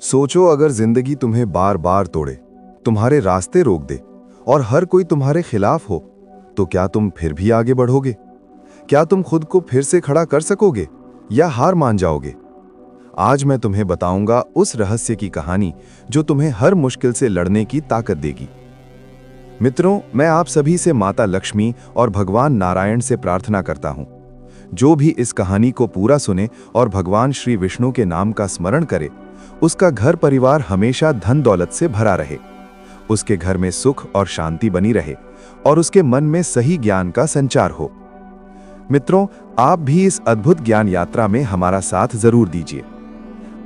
सोचो अगर जिंदगी तुम्हें बार बार तोड़े, तुम्हारे रास्ते रोक दे और हर कोई तुम्हारे खिलाफ हो, तो क्या तुम फिर भी आगे बढ़ोगे? क्या तुम खुद को फिर से खड़ा कर सकोगे या हार मान जाओगे? आज मैं तुम्हें बताऊंगा उस रहस्य की कहानी जो तुम्हें हर मुश्किल से लड़ने की ताकत देगी। मित्रों, मैं आप सभी से माता लक्ष्मी और भगवान नारायण से प्रार्थना करता हूं, जो भी इस कहानी को पूरा सुने और भगवान श्री विष्णु के नाम का स्मरण करे, उसका घर परिवार हमेशा धन दौलत से भरा रहे, उसके घर में सुख और शांति बनी रहे और उसके मन में सही ज्ञान का संचार हो। मित्रों, आप भी इस अद्भुत ज्ञान यात्रा में हमारा साथ जरूर दीजिए।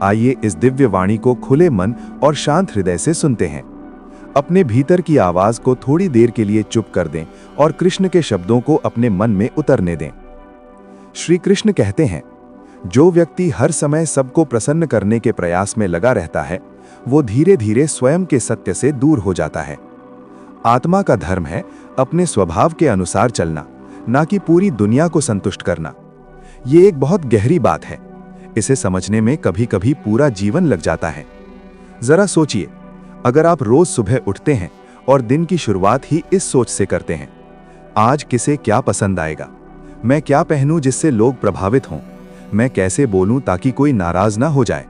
आइए इस दिव्य वाणी को खुले मन और शांत हृदय से सुनते हैं। अपने भीतर की आवाज को थोड़ी देर के लिए चुप कर दें और कृष्ण के शब्दों को अपने मन में उतरने दें। श्री कृष्ण कहते हैं, जो व्यक्ति हर समय सबको प्रसन्न करने के प्रयास में लगा रहता है, वो धीरे धीरे स्वयं के सत्य से दूर हो जाता है। आत्मा का धर्म है अपने स्वभाव के अनुसार चलना, ना कि पूरी दुनिया को संतुष्ट करना। ये एक बहुत गहरी बात है। इसे समझने में कभी कभी पूरा जीवन लग जाता है। जरा सोचिए, अगर आप रोज सुबह उठते हैं और दिन की शुरुआत ही इस सोच से करते हैं, आज किसे क्या पसंद आएगा, मैं क्या पहनूं जिससे लोग प्रभावित हों, मैं कैसे बोलूं ताकि कोई नाराज ना हो जाए,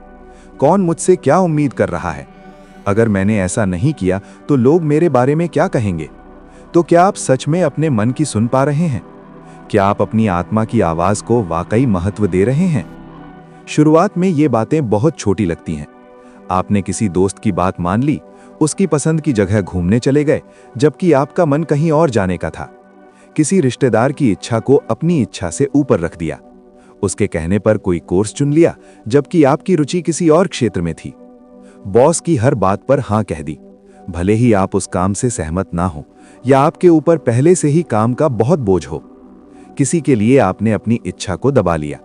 कौन मुझसे क्या उम्मीद कर रहा है, अगर मैंने ऐसा नहीं किया तो लोग मेरे बारे में क्या कहेंगे। तो क्या आप सच में अपने मन की सुन पा रहे हैं? क्या आप अपनी आत्मा की आवाज को वाकई महत्व दे रहे हैं? शुरुआत में ये बातें बहुत छोटी लगती हैं। आपने किसी दोस्त की बात मान ली, उसकी पसंद की जगह घूमने चले गए, जबकि आपका मन कहीं और जाने का था। किसी रिश्तेदार की इच्छा को अपनी इच्छा से ऊपर रख दिया, उसके कहने पर कोई कोर्स चुन लिया, जबकि आपकी रुचि किसी और क्षेत्र में थी। बॉस की हर बात पर हां कह दी, भले ही आप उस काम से सहमत ना हो या आपके ऊपर पहले से ही काम का बहुत बोझ हो। किसी के लिए आपने अपनी इच्छा को दबा लिया,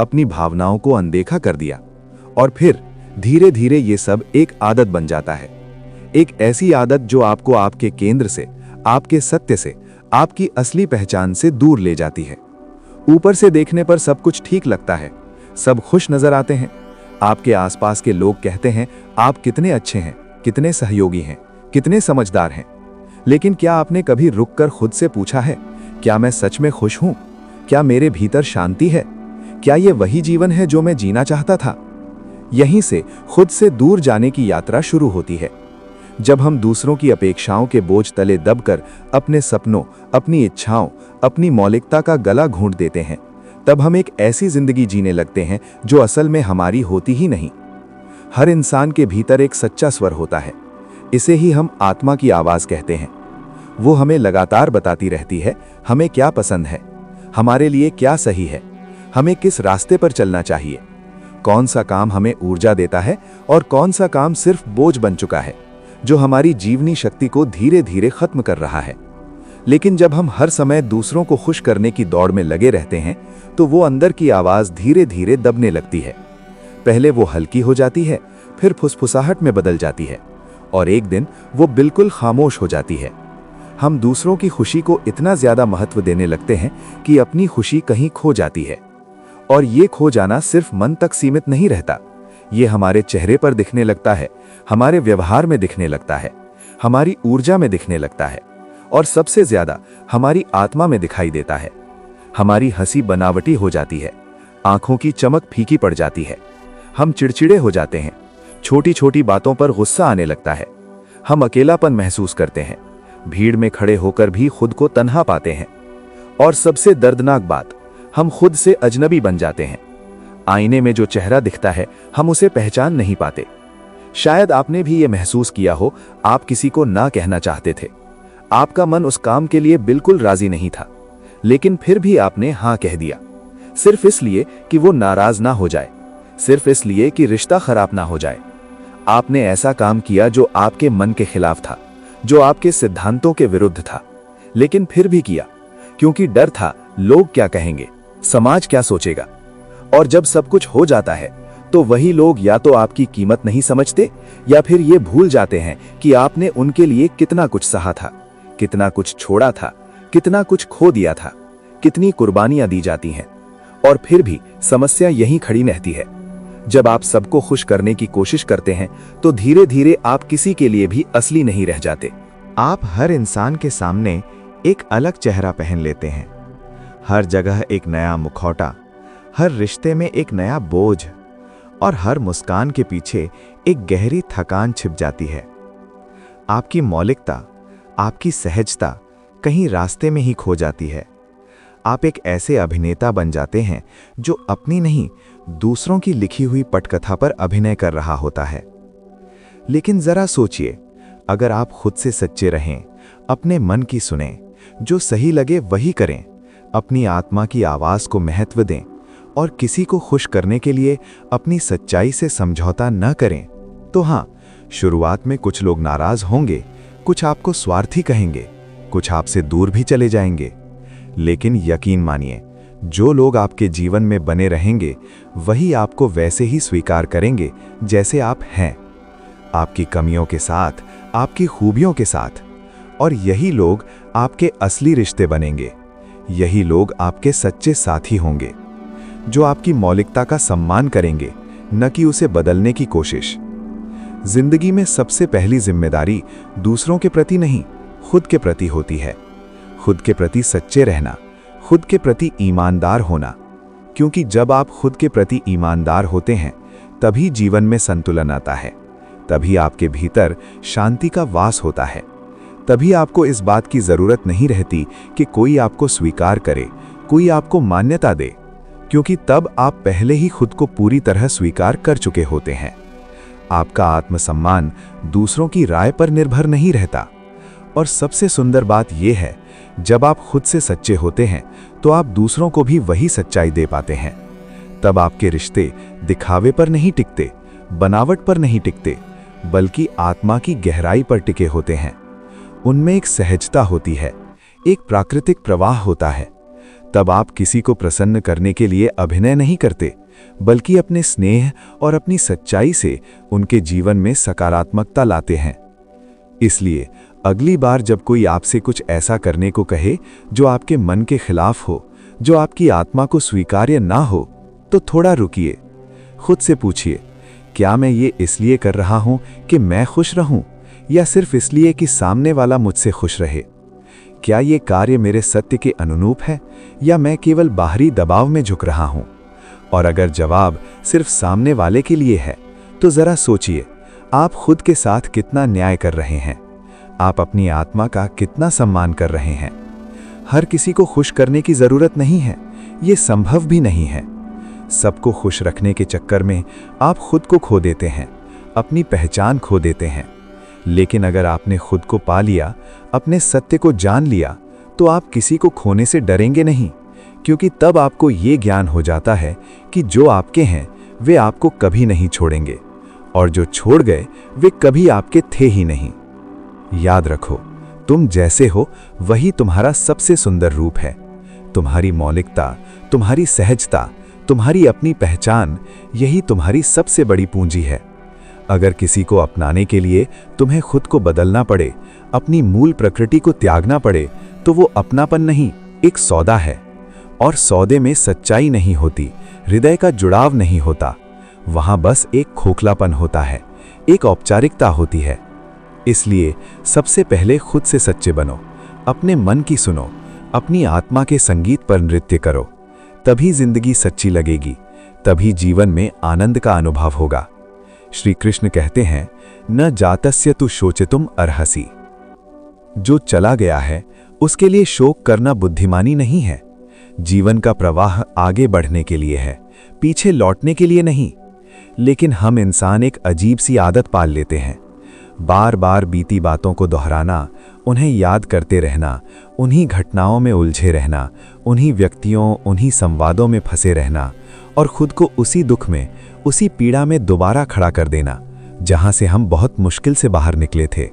अपनी भावनाओं को अनदेखा कर दिया, और फिर धीरे धीरे ये सब एक आदत बन जाता है। एक ऐसी आदत जो आपको आपके केंद्र से, आपके सत्य से, आपकी असली पहचान से दूर ले जाती है। ऊपर से देखने पर सब कुछ ठीक लगता है, सब खुश नजर आते हैं, आपके आसपास के लोग कहते हैं आप कितने अच्छे हैं, कितने सहयोगी हैं, कितने समझदार हैं। लेकिन क्या आपने कभी रुककर खुद से पूछा है, क्या मैं सच में खुश हूं? क्या मेरे भीतर शांति है? क्या ये वही जीवन है जो मैं जीना चाहता था? यहीं से खुद से दूर जाने की यात्रा शुरू होती है। जब हम दूसरों की अपेक्षाओं के बोझ तले दबकर अपने सपनों, अपनी इच्छाओं, अपनी मौलिकता का गला घोंट देते हैं, तब हम एक ऐसी जिंदगी जीने लगते हैं जो असल में हमारी होती ही नहीं। हर इंसान के भीतर एक सच्चा स्वर होता है, इसे ही हम आत्मा की आवाज कहते हैं। वो हमें लगातार बताती रहती है हमें क्या पसंद है, हमारे लिए क्या सही है, हमें किस रास्ते पर चलना चाहिए, कौन सा काम हमें ऊर्जा देता है और कौन सा काम सिर्फ बोझ बन चुका है, जो हमारी जीवनी शक्ति को धीरे धीरे खत्म कर रहा है। लेकिन जब हम हर समय दूसरों को खुश करने की दौड़ में लगे रहते हैं, तो वो अंदर की आवाज धीरे धीरे दबने लगती है। पहले वो हल्की हो जाती है, फिर फुसफुसाहट में बदल जाती है, और एक दिन वो बिल्कुल खामोश हो जाती है। हम दूसरों की खुशी को इतना ज्यादा महत्व देने लगते हैं कि अपनी खुशी कहीं खो जाती है। और ये खो जाना सिर्फ मन तक सीमित नहीं रहता, ये हमारे चेहरे पर दिखने लगता है, हमारे व्यवहार में दिखने लगता है, हमारी ऊर्जा में दिखने लगता है, और सबसे ज्यादा हमारी आत्मा में दिखाई देता है। हमारी हंसी बनावटी हो जाती है, आंखों की चमक फीकी पड़ जाती है, हम चिड़चिड़े हो जाते हैं, छोटी छोटी बातों पर गुस्सा आने लगता है, हम अकेलापन महसूस करते हैं, भीड़ में खड़े होकर भी खुद को तन्हा पाते हैं, और सबसे दर्दनाक बात, हम खुद से अजनबी बन जाते हैं। आईने में जो चेहरा दिखता है, हम उसे पहचान नहीं पाते। शायद आपने भी ये महसूस किया हो, आप किसी को ना कहना चाहते थे, आपका मन उस काम के लिए बिल्कुल राजी नहीं था, लेकिन फिर भी आपने हाँ कह दिया, सिर्फ इसलिए कि वो नाराज ना हो जाए, सिर्फ इसलिए कि रिश्ता खराब ना हो जाए। आपने ऐसा काम किया जो आपके मन के खिलाफ था, जो आपके सिद्धांतों के विरुद्ध था, लेकिन फिर भी किया, क्योंकि डर था लोग क्या कहेंगे, समाज क्या सोचेगा। और जब सब कुछ हो जाता है, तो वही लोग या तो आपकी कीमत नहीं समझते, या फिर ये भूल जाते हैं कि आपने उनके लिए कितना कुछ सहा था, कितना कुछ छोड़ा था, कितना कुछ खो दिया था, कितनी कुर्बानियां दी जाती हैं। और फिर भी समस्या यहीं खड़ी रहती है। जब आप सबको खुश करने की कोशिश करते हैं तो धीरे धीरे आप किसी के लिए भी असली नहीं रह जाते। आप हर इंसान के सामने एक अलग चेहरा पहन लेते हैं। हर जगह एक नया मुखौटा, हर रिश्ते में एक नया बोझ, और हर मुस्कान के पीछे एक गहरी थकान छिप जाती है। आपकी मौलिकता, आपकी सहजता कहीं रास्ते में ही खो जाती है। आप एक ऐसे अभिनेता बन जाते हैं जो अपनी नहीं, दूसरों की लिखी हुई पटकथा पर अभिनय कर रहा होता है। लेकिन जरा सोचिए, अगर आप खुद से सच्चे रहें, अपने मन की सुनें, जो सही लगे वही करें, अपनी आत्मा की आवाज को महत्व दें और किसी को खुश करने के लिए अपनी सच्चाई से समझौता न करें, तो हाँ, शुरुआत में कुछ लोग नाराज होंगे, कुछ आपको स्वार्थी कहेंगे, कुछ आपसे दूर भी चले जाएंगे। लेकिन यकीन मानिए, जो लोग आपके जीवन में बने रहेंगे वही आपको वैसे ही स्वीकार करेंगे जैसे आप हैं, आपकी कमियों के साथ, आपकी खूबियों के साथ। और यही लोग आपके असली रिश्ते बनेंगे। यही लोग आपके सच्चे साथी होंगे, जो आपकी मौलिकता का सम्मान करेंगे, न कि उसे बदलने की कोशिश। जिंदगी में सबसे पहली जिम्मेदारी दूसरों के प्रति नहीं, खुद के प्रति होती है। खुद के प्रति सच्चे रहना, खुद के प्रति ईमानदार होना। क्योंकि जब आप खुद के प्रति ईमानदार होते हैं, तभी जीवन में संतुलन आता है, तभी आपके भीतर शांति का वास होता है, तभी आपको इस बात की जरूरत नहीं रहती कि कोई आपको स्वीकार करे, कोई आपको मान्यता दे, क्योंकि तब आप पहले ही खुद को पूरी तरह स्वीकार कर चुके होते हैं। आपका आत्मसम्मान दूसरों की राय पर निर्भर नहीं रहता। और सबसे सुंदर बात यह है, जब आप खुद से सच्चे होते हैं तो आप दूसरों को भी वही सच्चाई दे पाते हैं। तब आपके रिश्ते दिखावे पर नहीं टिकते, बनावट पर नहीं टिकते, बल्कि आत्मा की गहराई पर टिके होते हैं। उनमें एक सहजता होती है, एक प्राकृतिक प्रवाह होता है। तब आप किसी को प्रसन्न करने के लिए अभिनय नहीं करते, बल्कि अपने स्नेह और अपनी सच्चाई से उनके जीवन में सकारात्मकता लाते हैं। इसलिए अगली बार जब कोई आपसे कुछ ऐसा करने को कहे जो आपके मन के खिलाफ हो, जो आपकी आत्मा को स्वीकार्य ना हो, तो थोड़ा रुकिए। खुद से पूछिए, क्या मैं ये इसलिए कर रहा हूं कि मैं खुश रहूं, या सिर्फ इसलिए कि सामने वाला मुझसे खुश रहे? क्या ये कार्य मेरे सत्य के अनुरूप है, या मैं केवल बाहरी दबाव में झुक रहा हूं? और अगर जवाब सिर्फ सामने वाले के लिए है, तो जरा सोचिए, आप खुद के साथ कितना न्याय कर रहे हैं, आप अपनी आत्मा का कितना सम्मान कर रहे हैं। हर किसी को खुश करने की जरूरत नहीं है, ये संभव भी नहीं है। सबको खुश रखने के चक्कर में आप खुद को खो देते हैं, अपनी पहचान खो देते हैं। लेकिन अगर आपने खुद को पा लिया, अपने सत्य को जान लिया, तो आप किसी को खोने से डरेंगे नहीं, क्योंकि तब आपको ये ज्ञान हो जाता है कि जो आपके हैं वे आपको कभी नहीं छोड़ेंगे, और जो छोड़ गए वे कभी आपके थे ही नहीं। याद रखो, तुम जैसे हो वही तुम्हारा सबसे सुंदर रूप है। तुम्हारी मौलिकता, तुम्हारी सहजता, तुम्हारी अपनी पहचान, यही तुम्हारी सबसे बड़ी पूंजी है। अगर किसी को अपनाने के लिए तुम्हें खुद को बदलना पड़े, अपनी मूल प्रकृति को त्यागना पड़े, तो वो अपनापन नहीं, एक सौदा है। और सौदे में सच्चाई नहीं होती, हृदय का जुड़ाव नहीं होता, वहां बस एक खोखलापन होता है, एक औपचारिकता होती है। इसलिए सबसे पहले खुद से सच्चे बनो, अपने मन की सुनो, अपनी आत्मा के संगीत पर नृत्य करो। तभी जिंदगी सच्ची लगेगी, तभी जीवन में आनंद का अनुभव होगा। श्री कृष्ण कहते हैं, न जातस्य तु शोचितुम अर्हसि। जो चला गया है उसके लिए शोक करना बुद्धिमानी नहीं है। जीवन का प्रवाह आगे बढ़ने के लिए है, पीछे लौटने के लिए नहीं। लेकिन हम इंसान एक अजीब सी आदत पाल लेते हैं, बार बार बीती बातों को दोहराना, उन्हें याद करते रहना, उन्हीं घटनाओं में उलझे रहना, उन्हीं व्यक्तियों, उन्हीं संवादों में फंसे रहना, और खुद को उसी दुख में, उसी पीड़ा में दोबारा खड़ा कर देना जहां से हम बहुत मुश्किल से बाहर निकले थे।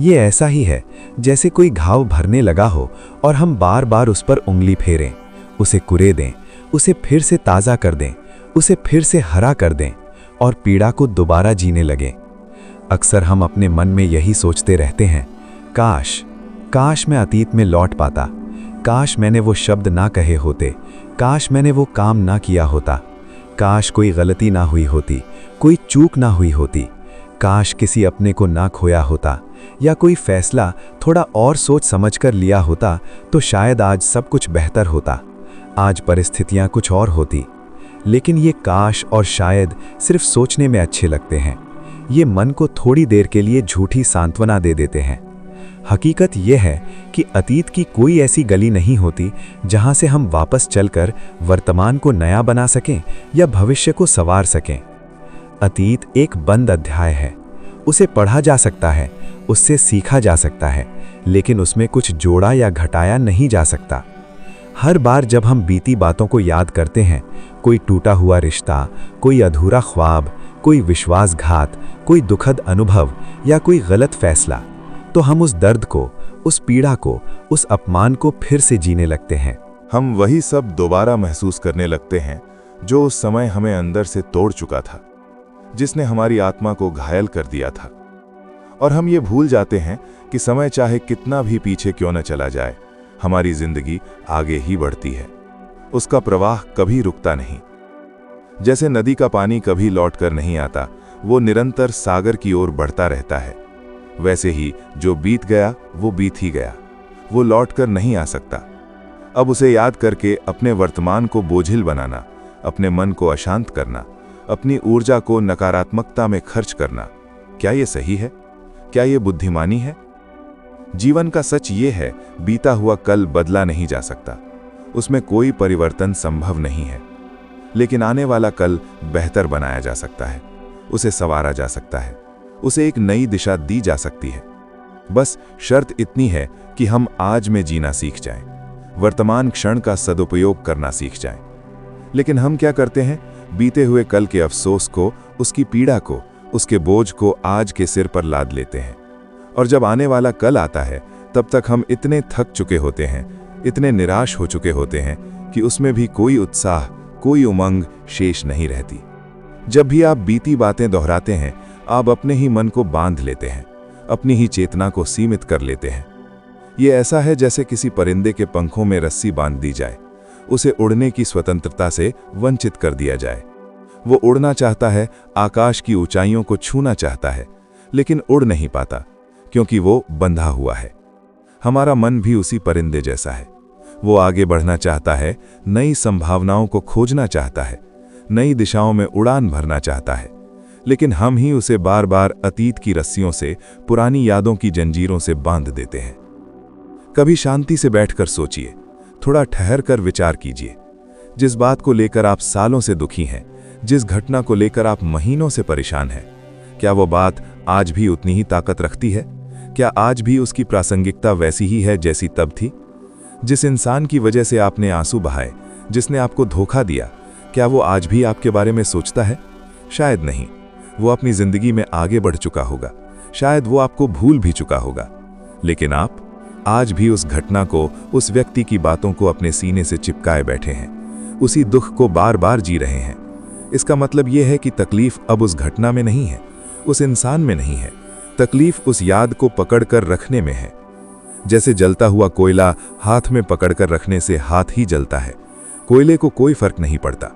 ये ऐसा ही है जैसे कोई घाव भरने लगा हो और हम बार बार उस पर उंगली फेरें, उसे कुरे दें, उसे फिर से ताज़ा कर दें, उसे फिर से हरा कर दें और पीड़ा को दोबारा जीने लगें। अक्सर हम अपने मन में यही सोचते रहते हैं, काश मैं अतीत में लौट पाता, काश मैंने वो शब्द ना कहे होते, काश मैंने वो काम ना किया होता, काश कोई गलती ना हुई होती, कोई चूक ना हुई होती, काश किसी अपने को ना खोया होता, या कोई फैसला थोड़ा और सोच समझकर लिया होता तो शायद आज सब कुछ बेहतर होता, आज परिस्थितियां कुछ और होती। लेकिन ये काश और शायद सिर्फ सोचने में अच्छे लगते हैं। ये मन को थोड़ी देर के लिए झूठी सांत्वना दे देते हैं। हकीकत यह है कि अतीत की कोई ऐसी गली नहीं होती जहां से हम वापस चलकर वर्तमान को नया बना सकें या भविष्य को संवार सकें। अतीत एक बंद अध्याय है, उसे पढ़ा जा सकता है, उससे सीखा जा सकता है, लेकिन उसमें कुछ जोड़ा या घटाया नहीं जा सकता। हर बार जब हम बीती बातों को याद करते हैं, कोई टूटा हुआ रिश्ता, कोई अधूरा ख्वाब, कोई विश्वासघात, कोई दुखद अनुभव या कोई गलत फैसला, तो हम उस दर्द को, उस पीड़ा को, उस अपमान को फिर से जीने लगते हैं। हम वही सब दोबारा महसूस करने लगते हैं जो उस समय हमें अंदर से तोड़ चुका था, जिसने हमारी आत्मा को घायल कर दिया था। और हम ये भूल जाते हैं कि समय चाहे कितना भी पीछे क्यों न चला जाए, हमारी जिंदगी आगे ही बढ़ती है। उसका प्रवाह कभी रुकता नहीं। जैसे नदी का पानी कभी लौटकर नहीं आता, वो निरंतर सागर की ओर बढ़ता रहता है, वैसे ही जो बीत गया वो बीत ही गया, वो लौटकर नहीं आ सकता। अब उसे याद करके अपने वर्तमान को बोझिल बनाना, अपने मन को अशांत करना, अपनी ऊर्जा को नकारात्मकता में खर्च करना, क्या ये सही है? क्या ये बुद्धिमानी है? जीवन का सच ये है, बीता हुआ कल बदला नहीं जा सकता, उसमें कोई परिवर्तन संभव नहीं है। लेकिन आने वाला कल बेहतर बनाया जा सकता है, उसे संवारा जा सकता है, उसे एक नई दिशा दी जा सकती है। बस शर्त इतनी है कि हम आज में जीना सीख जाएं, वर्तमान क्षण का सदुपयोग करना सीख जाएं। लेकिन हम क्या करते हैं? बीते हुए कल के अफसोस को, उसकी पीड़ा को, उसके बोझ को आज के सिर पर लाद लेते हैं। और जब आने वाला कल आता है, तब तक हम इतने थक चुके होते हैं, इतने निराश हो चुके होते हैं कि उसमें भी कोई उत्साह, कोई उमंग शेष नहीं रहती। जब भी आप बीती बातें दोहराते हैं, आप अपने ही मन को बांध लेते हैं, अपनी ही चेतना को सीमित कर लेते हैं। ये ऐसा है जैसे किसी परिंदे के पंखों में रस्सी बांध दी जाए, उसे उड़ने की स्वतंत्रता से वंचित कर दिया जाए। वो उड़ना चाहता है, आकाश की ऊंचाइयों को छूना चाहता है, लेकिन उड़ नहीं पाता क्योंकि वो बंधा हुआ है। हमारा मन भी उसी परिंदे जैसा है। वो आगे बढ़ना चाहता है, नई संभावनाओं को खोजना चाहता है, नई दिशाओं में उड़ान भरना चाहता है, लेकिन हम ही उसे बार बार अतीत की रस्सियों से, पुरानी यादों की जंजीरों से बांध देते हैं। कभी शांति से बैठकर सोचिए, थोड़ा ठहर कर विचार कीजिए। जिस बात को लेकर आप सालों से दुखी हैं, जिस घटना को लेकर आप महीनों से परेशान हैं, क्या वो बात आज भी उतनी ही ताकत रखती है? क्या आज भी उसकी प्रासंगिकता वैसी ही है जैसी तब थी? जिस इंसान की वजह से आपने आंसू बहाए, जिसने आपको धोखा दिया, क्या वो आज भी आपके बारे में सोचता है? शायद नहीं। वो अपनी जिंदगी में आगे बढ़ चुका होगा, शायद वो आपको भूल भी चुका होगा। लेकिन आप आज भी उस घटना को, उस व्यक्ति की बातों को अपने सीने से चिपकाए बैठे हैं, उसी दुख को बार बार जी रहे हैं। इसका मतलब यह है कि तकलीफ अब उस घटना में नहीं है, उस इंसान में नहीं है, तकलीफ उस याद को पकड़कर रखने में है। जैसे जलता हुआ कोयला हाथ में पकड़कर रखने से हाथ ही जलता है, कोयले को कोई फर्क नहीं पड़ता।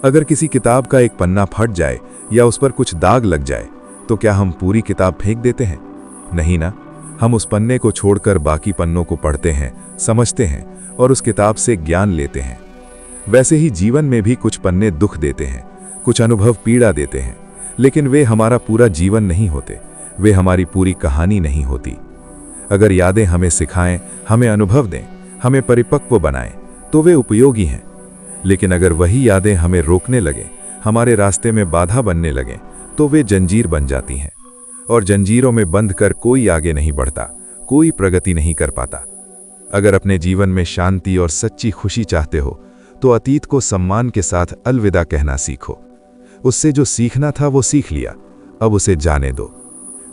अगर किसी किताब का एक पन्ना फट जाए या उस पर कुछ दाग लग जाए, तो क्या हम पूरी किताब फेंक देते हैं? नहीं ना। हम उस पन्ने को छोड़कर बाकी पन्नों को पढ़ते हैं, समझते हैं और उस किताब से ज्ञान लेते हैं। वैसे ही जीवन में भी कुछ पन्ने दुख देते हैं, कुछ अनुभव पीड़ा देते हैं, लेकिन वे हमारा पूरा जीवन नहीं होते, वे हमारी पूरी कहानी नहीं होती। अगर यादें हमें सिखाएं, हमें अनुभव दें, हमें परिपक्व बनाएं, तो वे उपयोगी हैं। लेकिन अगर वही यादें हमें रोकने लगें, हमारे रास्ते में बाधा बनने लगें, तो वे जंजीर बन जाती हैं। और जंजीरों में बंध कर कोई आगे नहीं बढ़ता, कोई प्रगति नहीं कर पाता। अगर अपने जीवन में शांति और सच्ची खुशी चाहते हो, तो अतीत को सम्मान के साथ अलविदा कहना सीखो। उससे जो सीखना था वो सीख लिया, अब उसे जाने दो।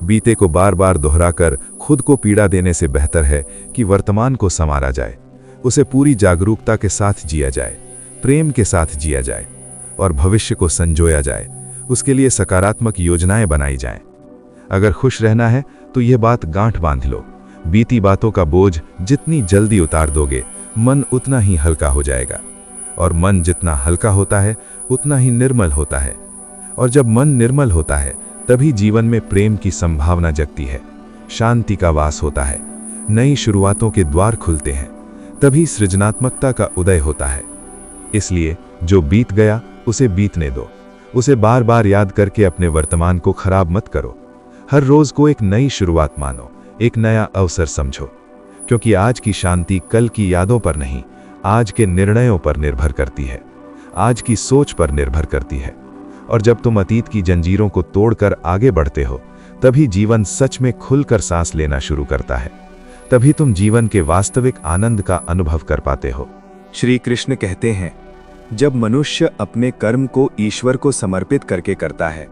बीते को बार बार दोहराकर खुद को पीड़ा देने से बेहतर है कि वर्तमान को संवारा जाए, उसे पूरी जागरूकता के साथ जिया जाए, प्रेम के साथ जिया जाए और भविष्य को संजोया जाए। उसके लिए सकारात्मक योजनाएं बनाई जाएं। अगर खुश रहना है तो यह बात गांठ बांध लो, बीती बातों का बोझ जितनी जल्दी उतार दोगे, मन उतना ही हल्का हो जाएगा। और मन जितना हल्का होता है उतना ही निर्मल होता है। और जब मन निर्मल होता है तभी जीवन में प्रेम की संभावना जगती है, शांति का वास होता है, नई शुरुआतों के द्वार खुलते हैं, तभी सृजनात्मकता का उदय होता है। इसलिए जो बीत गया उसे बीतने दो, उसे बार बार याद करके अपने वर्तमान को खराब मत करो। हर रोज को एक नई शुरुआत मानो, एक नया अवसर समझो, क्योंकि आज की शांति कल की यादों पर नहीं, आज के निर्णयों पर निर्भर करती है, आज की सोच पर निर्भर करती है। और जब तुम अतीत की जंजीरों को तोड़कर आगे बढ़ते हो तभी जीवन सच में खुलकर सांस लेना शुरू करता है, तभी तुम जीवन के वास्तविक आनंद का अनुभव कर पाते हो। श्री कृष्ण कहते हैं, जब मनुष्य अपने कर्म को ईश्वर को समर्पित करके करता है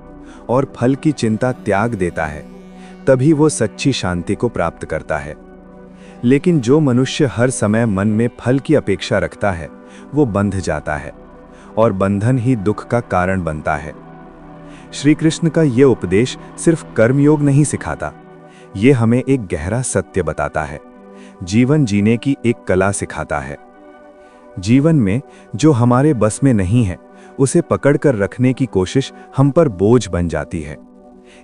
और फल की चिंता त्याग देता है, तभी वो सच्ची शांति को प्राप्त करता है। लेकिन जो मनुष्य हर समय मन में फल की अपेक्षा रखता है, वो बंध जाता है और बंधन ही दुख का कारण बनता है। श्री कृष्ण का ये उपदेश सिर्फ कर्मयोग नहीं सिखाता, ये हमें एक गहरा सत्य बताता है, जीवन जीने की एक कला सिखाता है। जीवन में जो हमारे बस में नहीं है उसे पकड़कर रखने की कोशिश हम पर बोझ बन जाती है,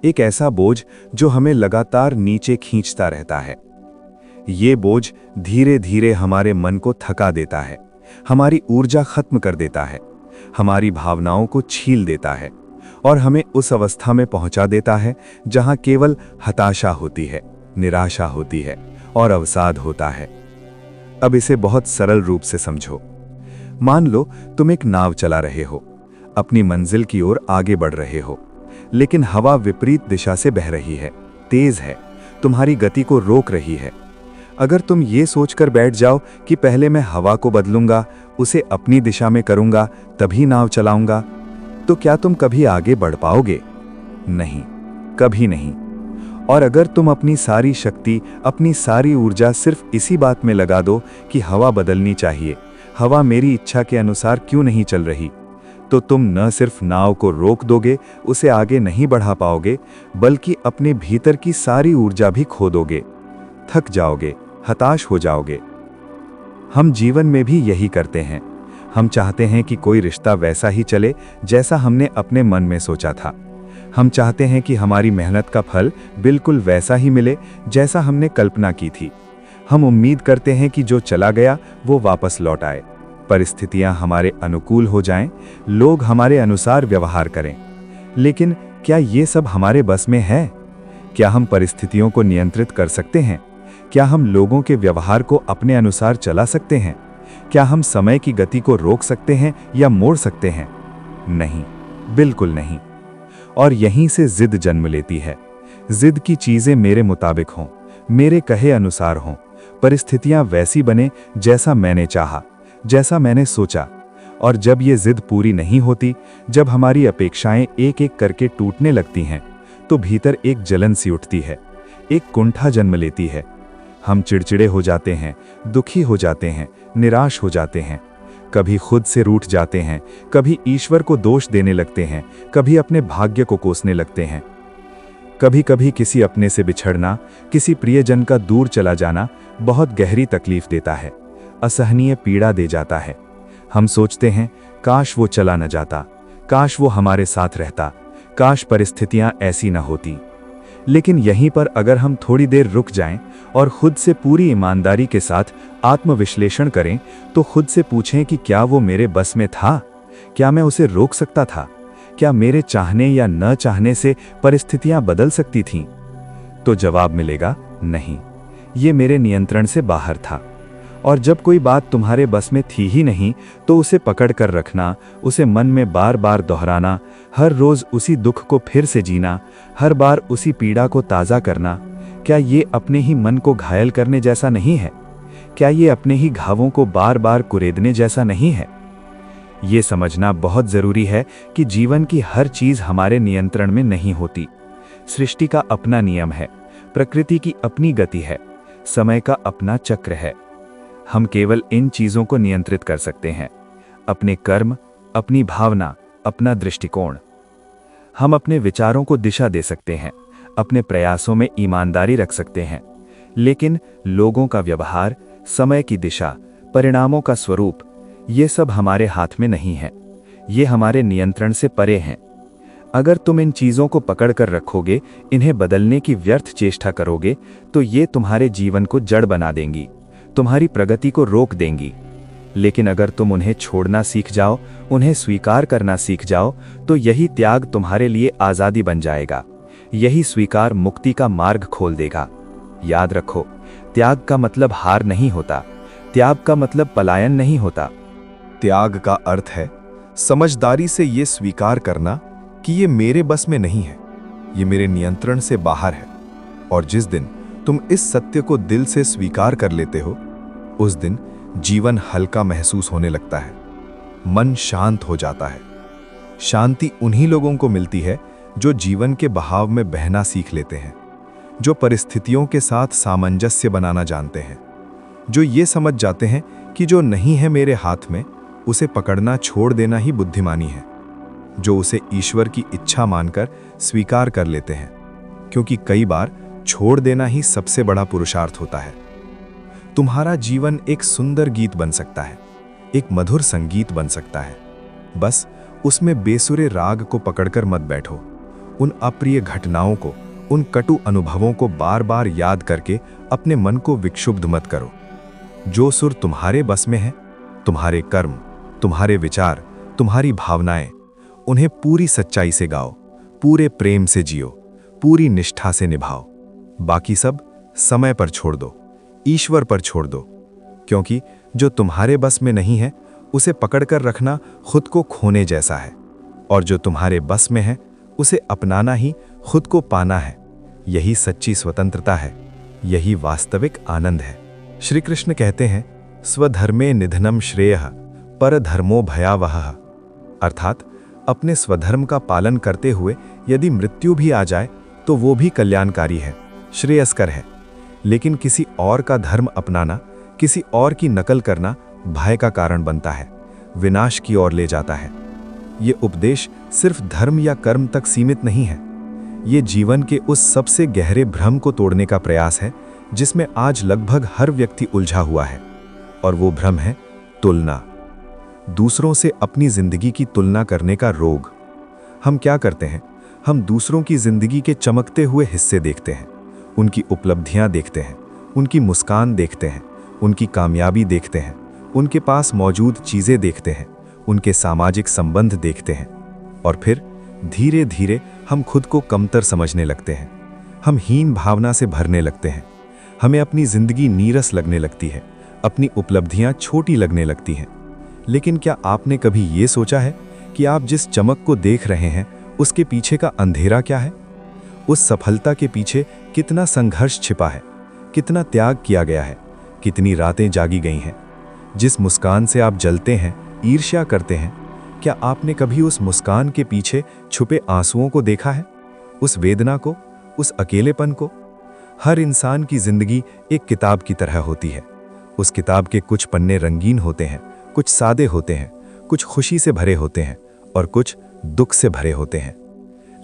एक ऐसा बोझ जो हमें लगातार नीचे खींचता रहता है। ये बोझ धीरे धीरे हमारे मन को थका देता है, हमारी ऊर्जा खत्म कर देता है, हमारी भावनाओं को छील देता है और हमें उस अवस्था में पहुंचा देता है जहां केवल हताशा होती है, निराशा होती है और अवसाद होता है। अब इसे बहुत सरल रूप से समझो। मान लो तुम एक नाव चला रहे हो, अपनी मंजिल की ओर आगे बढ़ रहे हो, लेकिन हवा विपरीत दिशा से बह रही है, तेज है, तुम्हारी गति को रोक रही है। अगर तुम ये सोचकर बैठ जाओ कि पहले मैं हवा को बदलूंगा, उसे अपनी दिशा में करूंगा, तभी नाव चलाऊंगा, तो क्या तुम कभी आगे बढ़ पाओगे? नहीं, कभी नहीं। और अगर तुम अपनी सारी शक्ति, अपनी सारी ऊर्जा सिर्फ इसी बात में लगा दो कि हवा बदलनी चाहिए, हवा मेरी इच्छा के अनुसार क्यों नहीं चल रही, तो तुम न सिर्फ नाव को रोक दोगे, उसे आगे नहीं बढ़ा पाओगे, बल्कि अपने भीतर की सारी ऊर्जा भी खो दोगे, थक जाओगे, हताश हो जाओगे। हम जीवन में भी यही करते हैं। हम चाहते हैं कि कोई रिश्ता वैसा ही चले जैसा हमने अपने मन में सोचा था। हम चाहते हैं कि हमारी मेहनत का फल बिल्कुल वैसा ही मिले जैसा हमने कल्पना की थी। हम उम्मीद करते हैं कि जो चला गया वो वापस लौट आए, परिस्थितियां हमारे अनुकूल हो जाएं, लोग हमारे अनुसार व्यवहार करें। लेकिन क्या ये सब हमारे बस में है? क्या हम परिस्थितियों को नियंत्रित कर सकते हैं? क्या हम लोगों के व्यवहार को अपने अनुसार चला सकते हैं? क्या हम समय की गति को रोक सकते हैं या मोड़ सकते हैं? नहीं, बिल्कुल नहीं। और यहीं से जिद जन्म लेती है। जिद की चीजें मेरे मुताबिक हों, मेरे कहे अनुसार हों, परिस्थितियां वैसी बने जैसा मैंने चाहा, जैसा मैंने सोचा। और जब ये जिद पूरी नहीं होती, जब हमारी अपेक्षाएं एक एक करके टूटने लगती हैं, तो भीतर एक जलन सी उठती है, एक कुंठा जन्म लेती है। हम चिड़चिड़े हो जाते हैं, दुखी हो जाते हैं, निराश हो जाते हैं, कभी खुद से रूठ जाते हैं, कभी ईश्वर को दोष देने लगते हैं, कभी अपने भाग्य को कोसने लगते हैं। कभी कभी किसी अपने से बिछड़ना, किसी प्रियजन का दूर चला जाना बहुत गहरी तकलीफ देता है, असहनीय पीड़ा दे जाता है। हम सोचते हैं, काश वो चला न जाता, काश वो हमारे साथ रहता, काश परिस्थितियां ऐसी न होती। लेकिन यहीं पर अगर हम थोड़ी देर रुक जाएं और खुद से पूरी ईमानदारी के साथ आत्मविश्लेषण करें, तो खुद से पूछें कि क्या वो मेरे बस में था? क्या मैं उसे रोक सकता था? क्या मेरे चाहने या न चाहने से परिस्थितियां बदल सकती थीं? तो जवाब मिलेगा, नहीं, ये मेरे नियंत्रण से बाहर था। और जब कोई बात तुम्हारे बस में थी ही नहीं, तो उसे पकड़ कर रखना, उसे मन में बार बार दोहराना, हर रोज उसी दुख को फिर से जीना, हर बार उसी पीड़ा को ताज़ा करना, क्या ये अपने ही मन को घायल करने जैसा नहीं है? क्या ये अपने ही घावों को बार बार कुरेदने जैसा नहीं है? ये समझना बहुत जरूरी है कि जीवन की हर चीज हमारे नियंत्रण में नहीं होती। सृष्टि का अपना नियम है, प्रकृति की अपनी गति है, समय का अपना चक्र है। हम केवल इन चीजों को नियंत्रित कर सकते हैं, अपने कर्म, अपनी भावना, अपना दृष्टिकोण। हम अपने विचारों को दिशा दे सकते हैं, अपने प्रयासों में ईमानदारी रख सकते हैं, लेकिन लोगों का व्यवहार, समय की दिशा, परिणामों का स्वरूप, ये सब हमारे हाथ में नहीं है, ये हमारे नियंत्रण से परे हैं। अगर तुम इन चीज़ों को पकड़ कर रखोगे, इन्हें बदलने की व्यर्थ चेष्टा करोगे, तो ये तुम्हारे जीवन को जड़ बना देंगी, तुम्हारी प्रगति को रोक देंगी। लेकिन अगर तुम उन्हें छोड़ना सीख जाओ, उन्हें स्वीकार करना सीख जाओ, तो यही त्याग तुम्हारे लिए आज़ादी बन जाएगा। यही स्वीकार मुक्ति का मार्ग खोल देगा। याद रखो, त्याग का मतलब हार नहीं होता, त्याग का मतलब पलायन नहीं होता। त्याग का अर्थ है समझदारी से ये स्वीकार करना कि ये मेरे बस में नहीं है, ये मेरे नियंत्रण से बाहर है। और जिस दिन तुम इस सत्य को दिल से स्वीकार कर लेते हो, उस दिन जीवन हल्का महसूस होने लगता है, मन शांत हो जाता है। शांति उन्हीं लोगों को मिलती है जो जीवन के बहाव में बहना सीख लेते हैं, जो परिस्थितियों के साथ सामंजस्य बनाना जानते हैं, जो ये समझ जाते हैं कि जो नहीं है मेरे हाथ में उसे पकड़ना छोड़ देना ही बुद्धिमानी है, जो उसे ईश्वर की इच्छा मानकर स्वीकार कर लेते हैं, क्योंकि कई बार छोड़ देना ही सबसे बड़ा पुरुषार्थ होता है। तुम्हारा जीवन एक सुंदर गीत बन सकता है, एक मधुर संगीत बन सकता है, बस उसमें बेसुरे राग को पकड़कर मत बैठो। उन अप्रिय घटनाओं को, उन कटु अनुभवों को बार बार याद करके अपने मन को विक्षुब्ध मत करो। जो सुर तुम्हारे बस में है, तुम्हारे कर्म, तुम्हारे विचार, तुम्हारी भावनाएं, उन्हें पूरी सच्चाई से गाओ, पूरे प्रेम से जियो, पूरी निष्ठा से निभाओ। बाकी सब समय पर छोड़ दो, ईश्वर पर छोड़ दो, क्योंकि जो तुम्हारे बस में नहीं है उसे पकड़कर रखना खुद को खोने जैसा है, और जो तुम्हारे बस में है उसे अपनाना ही खुद को पाना है। यही सच्ची स्वतंत्रता है, यही वास्तविक आनंद है। श्री कृष्ण कहते हैं, स्वधर्मे निधनम श्रेयः परधर्मो भयावहः, अर्थात अपने स्वधर्म का पालन करते हुए यदि मृत्यु भी आ जाए तो वो भी कल्याणकारी है, श्रेयस्कर है। लेकिन किसी और का धर्म अपनाना, किसी और की नकल करना भय का कारण बनता है, विनाश की ओर ले जाता है। ये उपदेश सिर्फ धर्म या कर्म तक सीमित नहीं है, ये जीवन के उस सबसे गहरे भ्रम को तोड़ने का प्रयास है जिसमें आज लगभग हर व्यक्ति उलझा हुआ है। और वो भ्रम है तुलना, दूसरों से अपनी जिंदगी की तुलना करने का रोग। हम क्या करते हैं, हम दूसरों की जिंदगी के चमकते हुए हिस्से देखते हैं, उनकी उपलब्धियां देखते हैं, उनकी मुस्कान देखते हैं, उनकी कामयाबी देखते हैं, उनके पास मौजूद चीज़ें देखते हैं, उनके सामाजिक संबंध देखते हैं, और फिर धीरे धीरे हम खुद को कमतर समझने लगते हैं। हम हीन भावना से भरने लगते हैं, हमें अपनी जिंदगी नीरस लगने लगती है, अपनी उपलब्धियां छोटी लगने लगती हैं। लेकिन क्या आपने कभी ये सोचा है कि आप जिस चमक को देख रहे हैं उसके पीछे का अंधेरा क्या है? उस सफलता के पीछे कितना संघर्ष छिपा है, कितना त्याग किया गया है, कितनी रातें जागी गई हैं। जिस मुस्कान से आप जलते हैं, ईर्ष्या करते हैं, क्या आपने कभी उस मुस्कान के पीछे छुपे आंसुओं को देखा है, उस वेदना को, उस अकेलेपन को? हर इंसान की जिंदगी एक किताब की तरह होती है। उस किताब के कुछ पन्ने रंगीन होते हैं, कुछ सादे होते हैं, कुछ खुशी से भरे होते हैं और कुछ दुख से भरे होते हैं।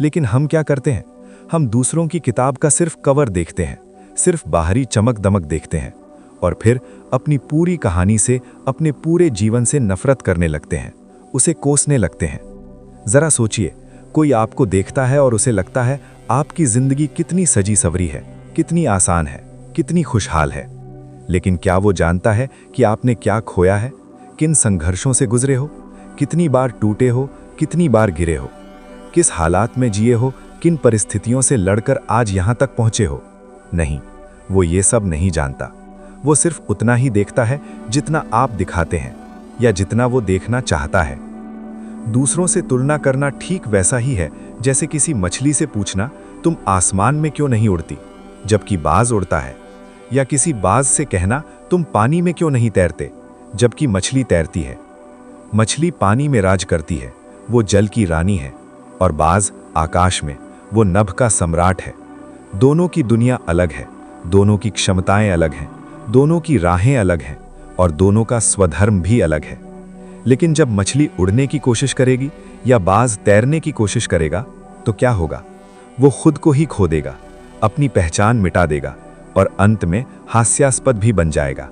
लेकिन हम क्या करते हैं, हम दूसरों की किताब का सिर्फ कवर देखते हैं, सिर्फ बाहरी चमक दमक देखते हैं, और फिर अपनी पूरी कहानी से, अपने पूरे जीवन से नफरत करने लगते हैं, उसे कोसने लगते हैं। जरा सोचिए, कोई आपको देखता है और उसे लगता है आपकी जिंदगी कितनी सजी सवरी है, कितनी आसान है, कितनी खुशहाल है। लेकिन क्या वो जानता है कि आपने क्या खोया है, किन संघर्षों से गुजरे हो, कितनी बार टूटे हो, कितनी बार गिरे हो, किस हालात में जिए हो, किन परिस्थितियों से लड़कर आज यहां तक पहुंचे हो? नहीं, वो ये सब नहीं जानता। वो सिर्फ उतना ही देखता है जितना आप दिखाते हैं या जितना वो देखना चाहता है। दूसरों से तुलना करना ठीक वैसा ही है जैसे किसी मछली से पूछना, तुम आसमान में क्यों नहीं उड़ती, जबकि बाज उड़ता है, या किसी बाज से कहना, तुम पानी में क्यों नहीं तैरते, जबकि मछली तैरती है। मछली पानी में राज करती है, वो जल की रानी है, और बाज आकाश में, वो नभ का सम्राट है। दोनों की दुनिया अलग है, दोनों की क्षमताएं अलग हैं, दोनों की राहें अलग हैं, और दोनों का स्वधर्म भी अलग है। लेकिन जब मछली उड़ने की कोशिश करेगी या बाज तैरने की कोशिश करेगा तो क्या होगा? वो खुद को ही खो देगा, अपनी पहचान मिटा देगा और अंत में हास्यास्पद भी बन जाएगा।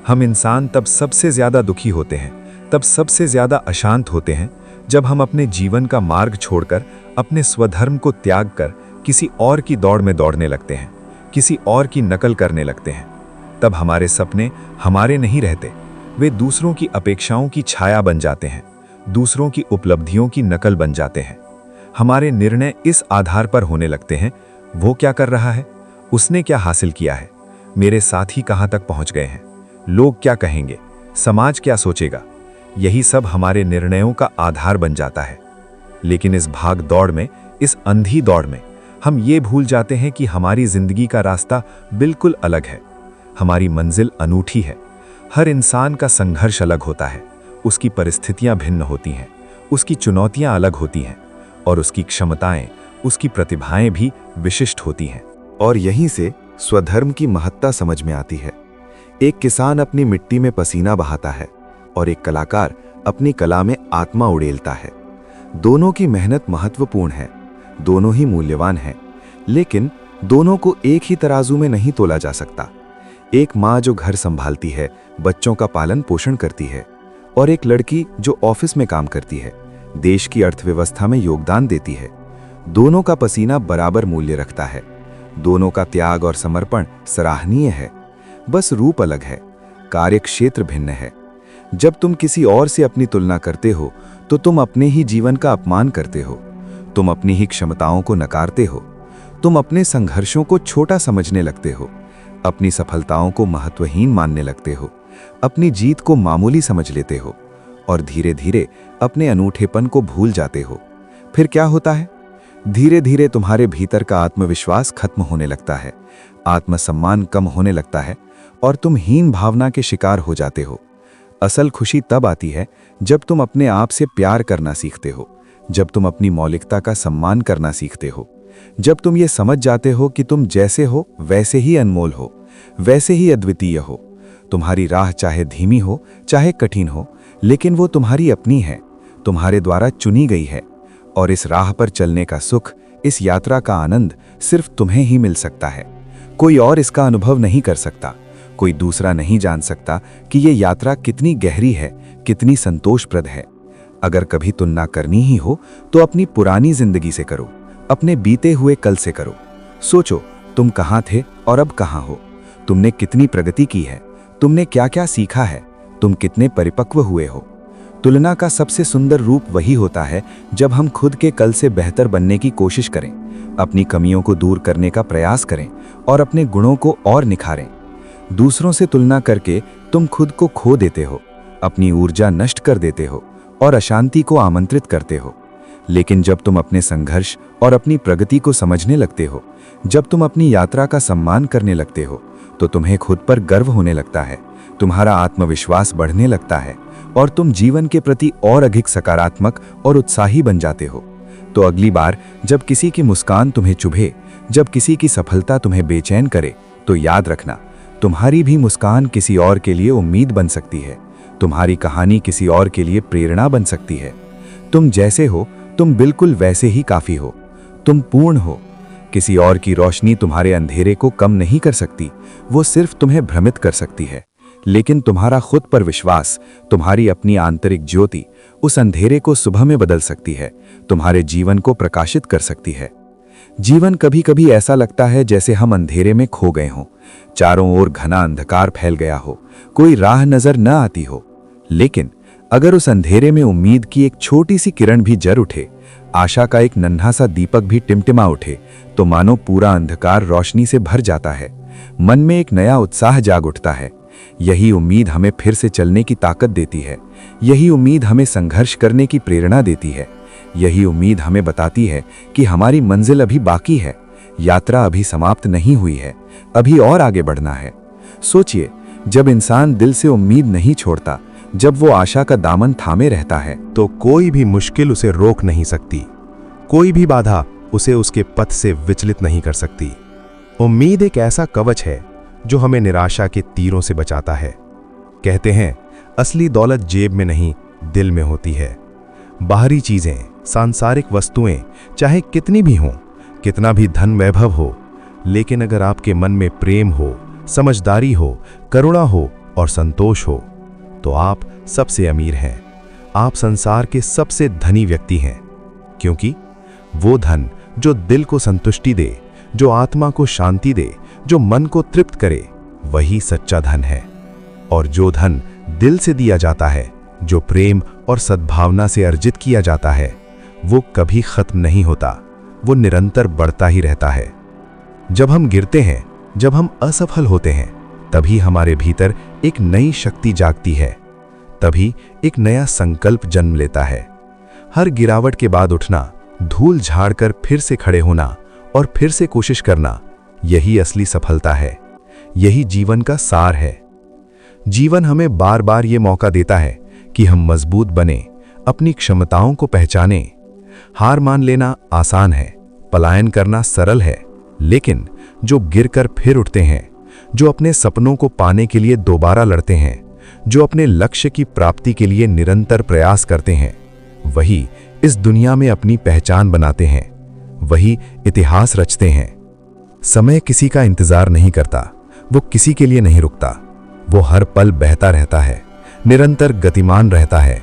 हम इंसान तब सबसे ज्यादा दुखी होते हैं तब सबसे ज्यादा अशांत होते हैं जब हम अपने जीवन का मार्ग छोड़कर अपने स्वधर्म को त्याग कर किसी और की दौड़ में दौड़ने लगते हैं, किसी और की नकल करने लगते हैं। तब हमारे सपने हमारे नहीं रहते, वे दूसरों की अपेक्षाओं की छाया बन जाते हैं, दूसरों की उपलब्धियों की नकल बन जाते हैं। हमारे निर्णय इस आधार पर होने लगते हैं, वो क्या कर रहा है, उसने क्या हासिल किया है, मेरे साथी कहाँ तक पहुँच गए हैं, लोग क्या कहेंगे, समाज क्या सोचेगा। यही सब हमारे निर्णयों का आधार बन जाता है। लेकिन इस भाग दौड़ में, इस अंधी दौड़ में हम ये भूल जाते हैं कि हमारी जिंदगी का रास्ता बिल्कुल अलग है। हमारी मंजिल अनूठी है। हर इंसान का संघर्ष अलग होता है, उसकी परिस्थितियां भिन्न होती हैं, उसकी चुनौतियां अलग होती हैं और उसकी क्षमताएं, उसकी प्रतिभाएं भी विशिष्ट होती हैं। और यहीं से स्वधर्म की महत्ता समझ में आती है। एक किसान अपनी मिट्टी में पसीना बहाता है और एक कलाकार अपनी कला में आत्मा उड़ेलता है। दोनों की मेहनत महत्वपूर्ण है, दोनों ही मूल्यवान हैं, लेकिन दोनों को एक ही तराजू में नहीं तोला जा सकता। एक माँ जो घर संभालती है, बच्चों का पालन पोषण करती है, और एक लड़की जो ऑफिस में काम करती है, देश की अर्थव्यवस्था में योगदान देती है। दोनों का पसीना बराबर मूल्य रखता है, दोनों का त्याग और समर्पण सराहनीय है। बस रूप अलग है, कार्य क्षेत्र भिन्न है। जब तुम किसी और से अपनी तुलना करते हो तो तुम अपने ही जीवन का अपमान करते हो, तुम अपनी ही क्षमताओं को नकारते हो, तुम अपने संघर्षों को छोटा समझने लगते हो, अपनी सफलताओं को महत्वहीन मानने लगते हो, अपनी जीत को मामूली समझ लेते हो और धीरे धीरे अपने अनूठेपन को भूल जाते हो। फिर क्या होता है? धीरे धीरे तुम्हारे भीतर का आत्मविश्वास खत्म होने लगता है, आत्मसम्मान कम होने लगता है और तुम हीन भावना के शिकार हो जाते हो। असल खुशी तब आती है जब तुम अपने आप से प्यार करना सीखते हो, जब तुम अपनी मौलिकता का सम्मान करना सीखते हो, जब तुम ये समझ जाते हो कि तुम जैसे हो वैसे ही अनमोल हो, वैसे ही अद्वितीय हो। तुम्हारी राह चाहे धीमी हो, चाहे कठिन हो, लेकिन वो तुम्हारी अपनी है, तुम्हारे द्वारा चुनी गई है। और इस राह पर चलने का सुख, इस यात्रा का आनंद सिर्फ तुम्हें ही मिल सकता है। कोई और इसका अनुभव नहीं कर सकता, कोई दूसरा नहीं जान सकता कि ये यात्रा कितनी गहरी है, कितनी संतोषप्रद है। अगर कभी तुलना करनी ही हो तो अपनी पुरानी जिंदगी से करो, अपने बीते हुए कल से करो। सोचो तुम कहाँ थे और अब कहाँ हो, तुमने कितनी प्रगति की है, तुमने क्या क्या सीखा है, तुम कितने परिपक्व हुए हो। तुलना का सबसे सुंदर रूप वही होता है जब हम खुद के कल से बेहतर बनने की कोशिश करें, अपनी कमियों को दूर करने का प्रयास करें और अपने गुणों को और निखारें। दूसरों से तुलना करके तुम खुद को खो देते हो, अपनी ऊर्जा नष्ट कर देते हो और अशांति को आमंत्रित करते हो। लेकिन जब तुम अपने संघर्ष और अपनी प्रगति को समझने लगते हो, जब तुम अपनी यात्रा का सम्मान करने लगते हो, तो तुम्हें खुद पर गर्व होने लगता है, तुम्हारा आत्मविश्वास बढ़ने लगता है और तुम जीवन के प्रति और अधिक सकारात्मक और उत्साही बन जाते हो। तो अगली बार जब किसी की मुस्कान तुम्हें चुभे, जब किसी की सफलता तुम्हें बेचैन करे, तो याद रखना, तुम्हारी भी मुस्कान किसी और के लिए उम्मीद बन सकती है, तुम्हारी कहानी किसी और के लिए प्रेरणा बन सकती है। तुम जैसे हो, तुम बिल्कुल वैसे ही काफी हो, तुम पूर्ण हो। किसी और की रोशनी तुम्हारे अंधेरे को कम नहीं कर सकती, वो सिर्फ तुम्हें भ्रमित कर सकती है। लेकिन तुम्हारा खुद पर विश्वास, तुम्हारी अपनी आंतरिक ज्योति उस अंधेरे को सुबह में बदल सकती है, तुम्हारे जीवन को प्रकाशित कर सकती है। जीवन कभी कभी ऐसा लगता है जैसे हम अंधेरे में खो गए हों, चारों ओर घना अंधकार फैल गया हो, कोई राह नजर न आती हो। लेकिन अगर उस अंधेरे में उम्मीद की एक छोटी सी किरण भी जर उठे, आशा का एक नन्हा सा दीपक भी टिमटिमा उठे, तो मानो पूरा अंधकार रोशनी से भर जाता है। मन में एक नया उत्साह जाग उठता है। यही उम्मीद हमें फिर से चलने की ताकत देती है, यही उम्मीद हमें संघर्ष करने की प्रेरणा देती है, यही उम्मीद हमें बताती है कि हमारी मंजिल अभी बाकी है, यात्रा अभी समाप्त नहीं हुई है, अभी और आगे बढ़ना है। सोचिए, जब इंसान दिल से उम्मीद नहीं छोड़ता, जब वो आशा का दामन थामे रहता है, तो कोई भी मुश्किल उसे रोक नहीं सकती, कोई भी बाधा उसे उसके पथ से विचलित नहीं कर सकती। उम्मीद एक ऐसा कवच है जो हमें निराशा के तीरों से बचाता है। कहते हैं, असली दौलत जेब में नहीं, दिल में होती है। बाहरी चीजें, सांसारिक वस्तुएं चाहे कितनी भी हों, कितना भी धन वैभव हो, लेकिन अगर आपके मन में प्रेम हो, समझदारी हो, करुणा हो और संतोष हो, तो आप सबसे अमीर हैं। आप संसार के सबसे धनी व्यक्ति हैं, क्योंकि वो धन जो दिल को संतुष्टि दे, जो आत्मा को शांति दे, जो मन को तृप्त करे, वही सच्चा धन है। और जो धन दिल से दिया जाता है, जो प्रेम और सद्भावना से अर्जित किया जाता है, वो कभी खत्म नहीं होता, वो निरंतर बढ़ता ही रहता है। जब हम गिरते हैं, जब हम असफल होते हैं, तभी हमारे भीतर एक नई शक्ति जागती है, तभी एक नया संकल्प जन्म लेता है। हर गिरावट के बाद उठना, धूल झाड़कर फिर से खड़े होना और फिर से कोशिश करना, यही असली सफलता है, यही जीवन का सार है। जीवन हमें बार बार ये मौका देता है कि हम मजबूत बने, अपनी क्षमताओं को पहचानें। हार मान लेना आसान है, पलायन करना सरल है, लेकिन जो गिरकर फिर उठते हैं, जो अपने सपनों को पाने के लिए दोबारा लड़ते हैं, जो अपने लक्ष्य की प्राप्ति के लिए निरंतर प्रयास करते हैं, वही इस दुनिया में अपनी पहचान बनाते हैं, वही इतिहास रचते हैं। समय किसी का इंतजार नहीं करता, वो किसी के लिए नहीं रुकता, वो हर पल बहता रहता है, निरंतर गतिमान रहता है।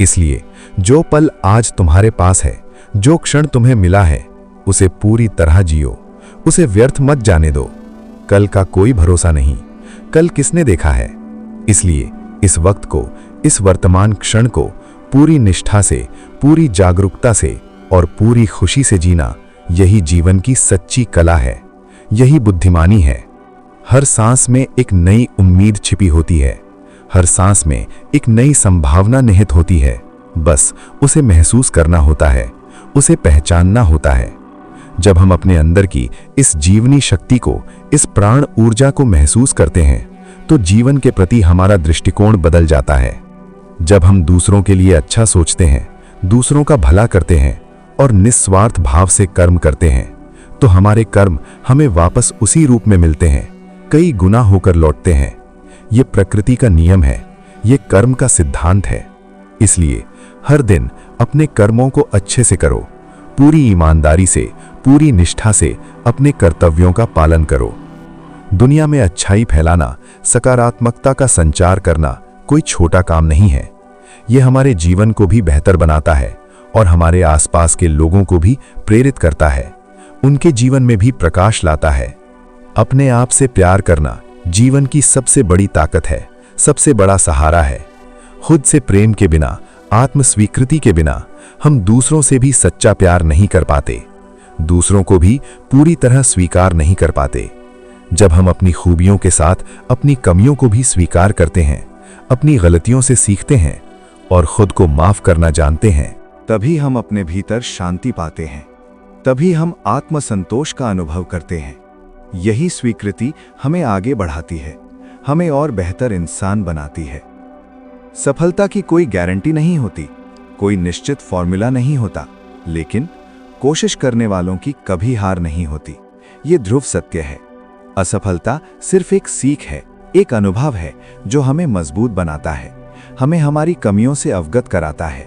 इसलिए जो पल आज तुम्हारे पास है, जो क्षण तुम्हें मिला है, उसे पूरी तरह जियो, उसे व्यर्थ मत जाने दो। कल का कोई भरोसा नहीं, कल किसने देखा है। इसलिए इस वक्त को, इस वर्तमान क्षण को पूरी निष्ठा से, पूरी जागरूकता से और पूरी खुशी से जीना, यही जीवन की सच्ची कला है, यही बुद्धिमानी है। हर सांस में एक नई उम्मीद छिपी होती है, हर सांस में एक नई संभावना निहित होती है। बस उसे महसूस करना होता है, उसे पहचानना होता है। जब हम अपने अंदर की इस जीवनी शक्ति को, इस प्राण ऊर्जा को महसूस करते हैं, तो जीवन के प्रति हमारा दृष्टिकोण बदल जाता है। जब हम दूसरों के लिए अच्छा सोचते हैं, दूसरों का भला करते हैं और निस्वार्थ भाव से कर्म करते हैं, तो हमारे कर्म हमें वापस उसी रूप में मिलते हैं, कई गुना होकर लौटते हैं। ये प्रकृति का नियम है, ये कर्म का सिद्धांत है। इसलिए हर दिन अपने कर्मों को अच्छे से करो, पूरी ईमानदारी से, पूरी निष्ठा से अपने कर्तव्यों का पालन करो। दुनिया में अच्छाई फैलाना, सकारात्मकता का संचार करना कोई छोटा काम नहीं है। यह हमारे जीवन को भी बेहतर बनाता है और हमारे आसपास के लोगों को भी प्रेरित करता है, उनके जीवन में भी प्रकाश लाता है। अपने आप से प्यार करना जीवन की सबसे बड़ी ताकत है, सबसे बड़ा सहारा है। खुद से प्रेम के बिना, आत्म स्वीकृति के बिना हम दूसरों से भी सच्चा प्यार नहीं कर पाते, दूसरों को भी पूरी तरह स्वीकार नहीं कर पाते। जब हम अपनी खूबियों के साथ अपनी कमियों को भी स्वीकार करते हैं, अपनी गलतियों से सीखते हैं और खुद को माफ करना जानते हैं, तभी हम अपने भीतर शांति पाते हैं, तभी हम आत्मसंतोष का अनुभव करते हैं। यही स्वीकृति हमें आगे बढ़ाती है, हमें और बेहतर इंसान बनाती है। सफलता की कोई गारंटी नहीं होती, कोई निश्चित फॉर्मूला नहीं होता, लेकिन कोशिश करने वालों की कभी हार नहीं होती। ये ध्रुव सत्य है। असफलता सिर्फ एक सीख है, एक अनुभव है जो हमें मजबूत बनाता है, हमें हमारी कमियों से अवगत कराता है।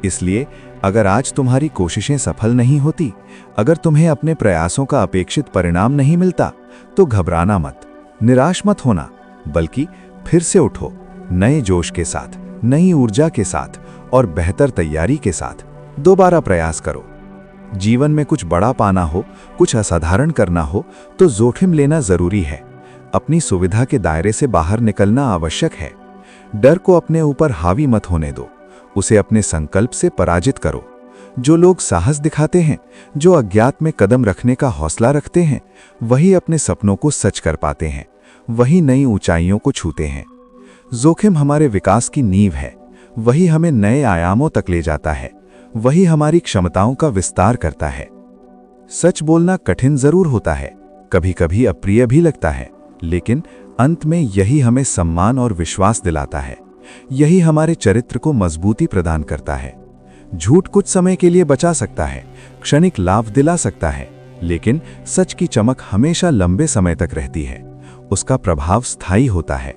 इसलिए अगर आज तुम्हारी कोशिशें सफल नहीं होती, अगर तुम्हें अपने प्रयासों का अपेक्षित परिणाम नहीं मिलता, तो घबराना मत, निराश मत होना, बल्कि फिर से उठो, नए जोश के साथ, नई ऊर्जा के साथ और बेहतर तैयारी के साथ दोबारा प्रयास करो। जीवन में कुछ बड़ा पाना हो, कुछ असाधारण करना हो, तो जोखिम लेना जरूरी है। अपनी सुविधा के दायरे से बाहर निकलना आवश्यक है। डर को अपने ऊपर हावी मत होने दो, उसे अपने संकल्प से पराजित करो। जो लोग साहस दिखाते हैं, जो अज्ञात में कदम रखने का हौसला रखते हैं, वही अपने सपनों को सच कर पाते हैं, वही नई ऊंचाइयों को छूते हैं। जोखिम हमारे विकास की नींव है, वही हमें नए आयामों तक ले जाता है, वही हमारी क्षमताओं का विस्तार करता है। सच बोलना कठिन जरूर होता है, कभी कभी अप्रिय भी लगता है, लेकिन अंत में यही हमें सम्मान और विश्वास दिलाता है, यही हमारे चरित्र को मजबूती प्रदान करता है। झूठ कुछ समय के लिए बचा सकता है, क्षणिक लाभ दिला सकता है, लेकिन सच की चमक हमेशा लंबे समय तक रहती है, उसका प्रभाव स्थायी होता है।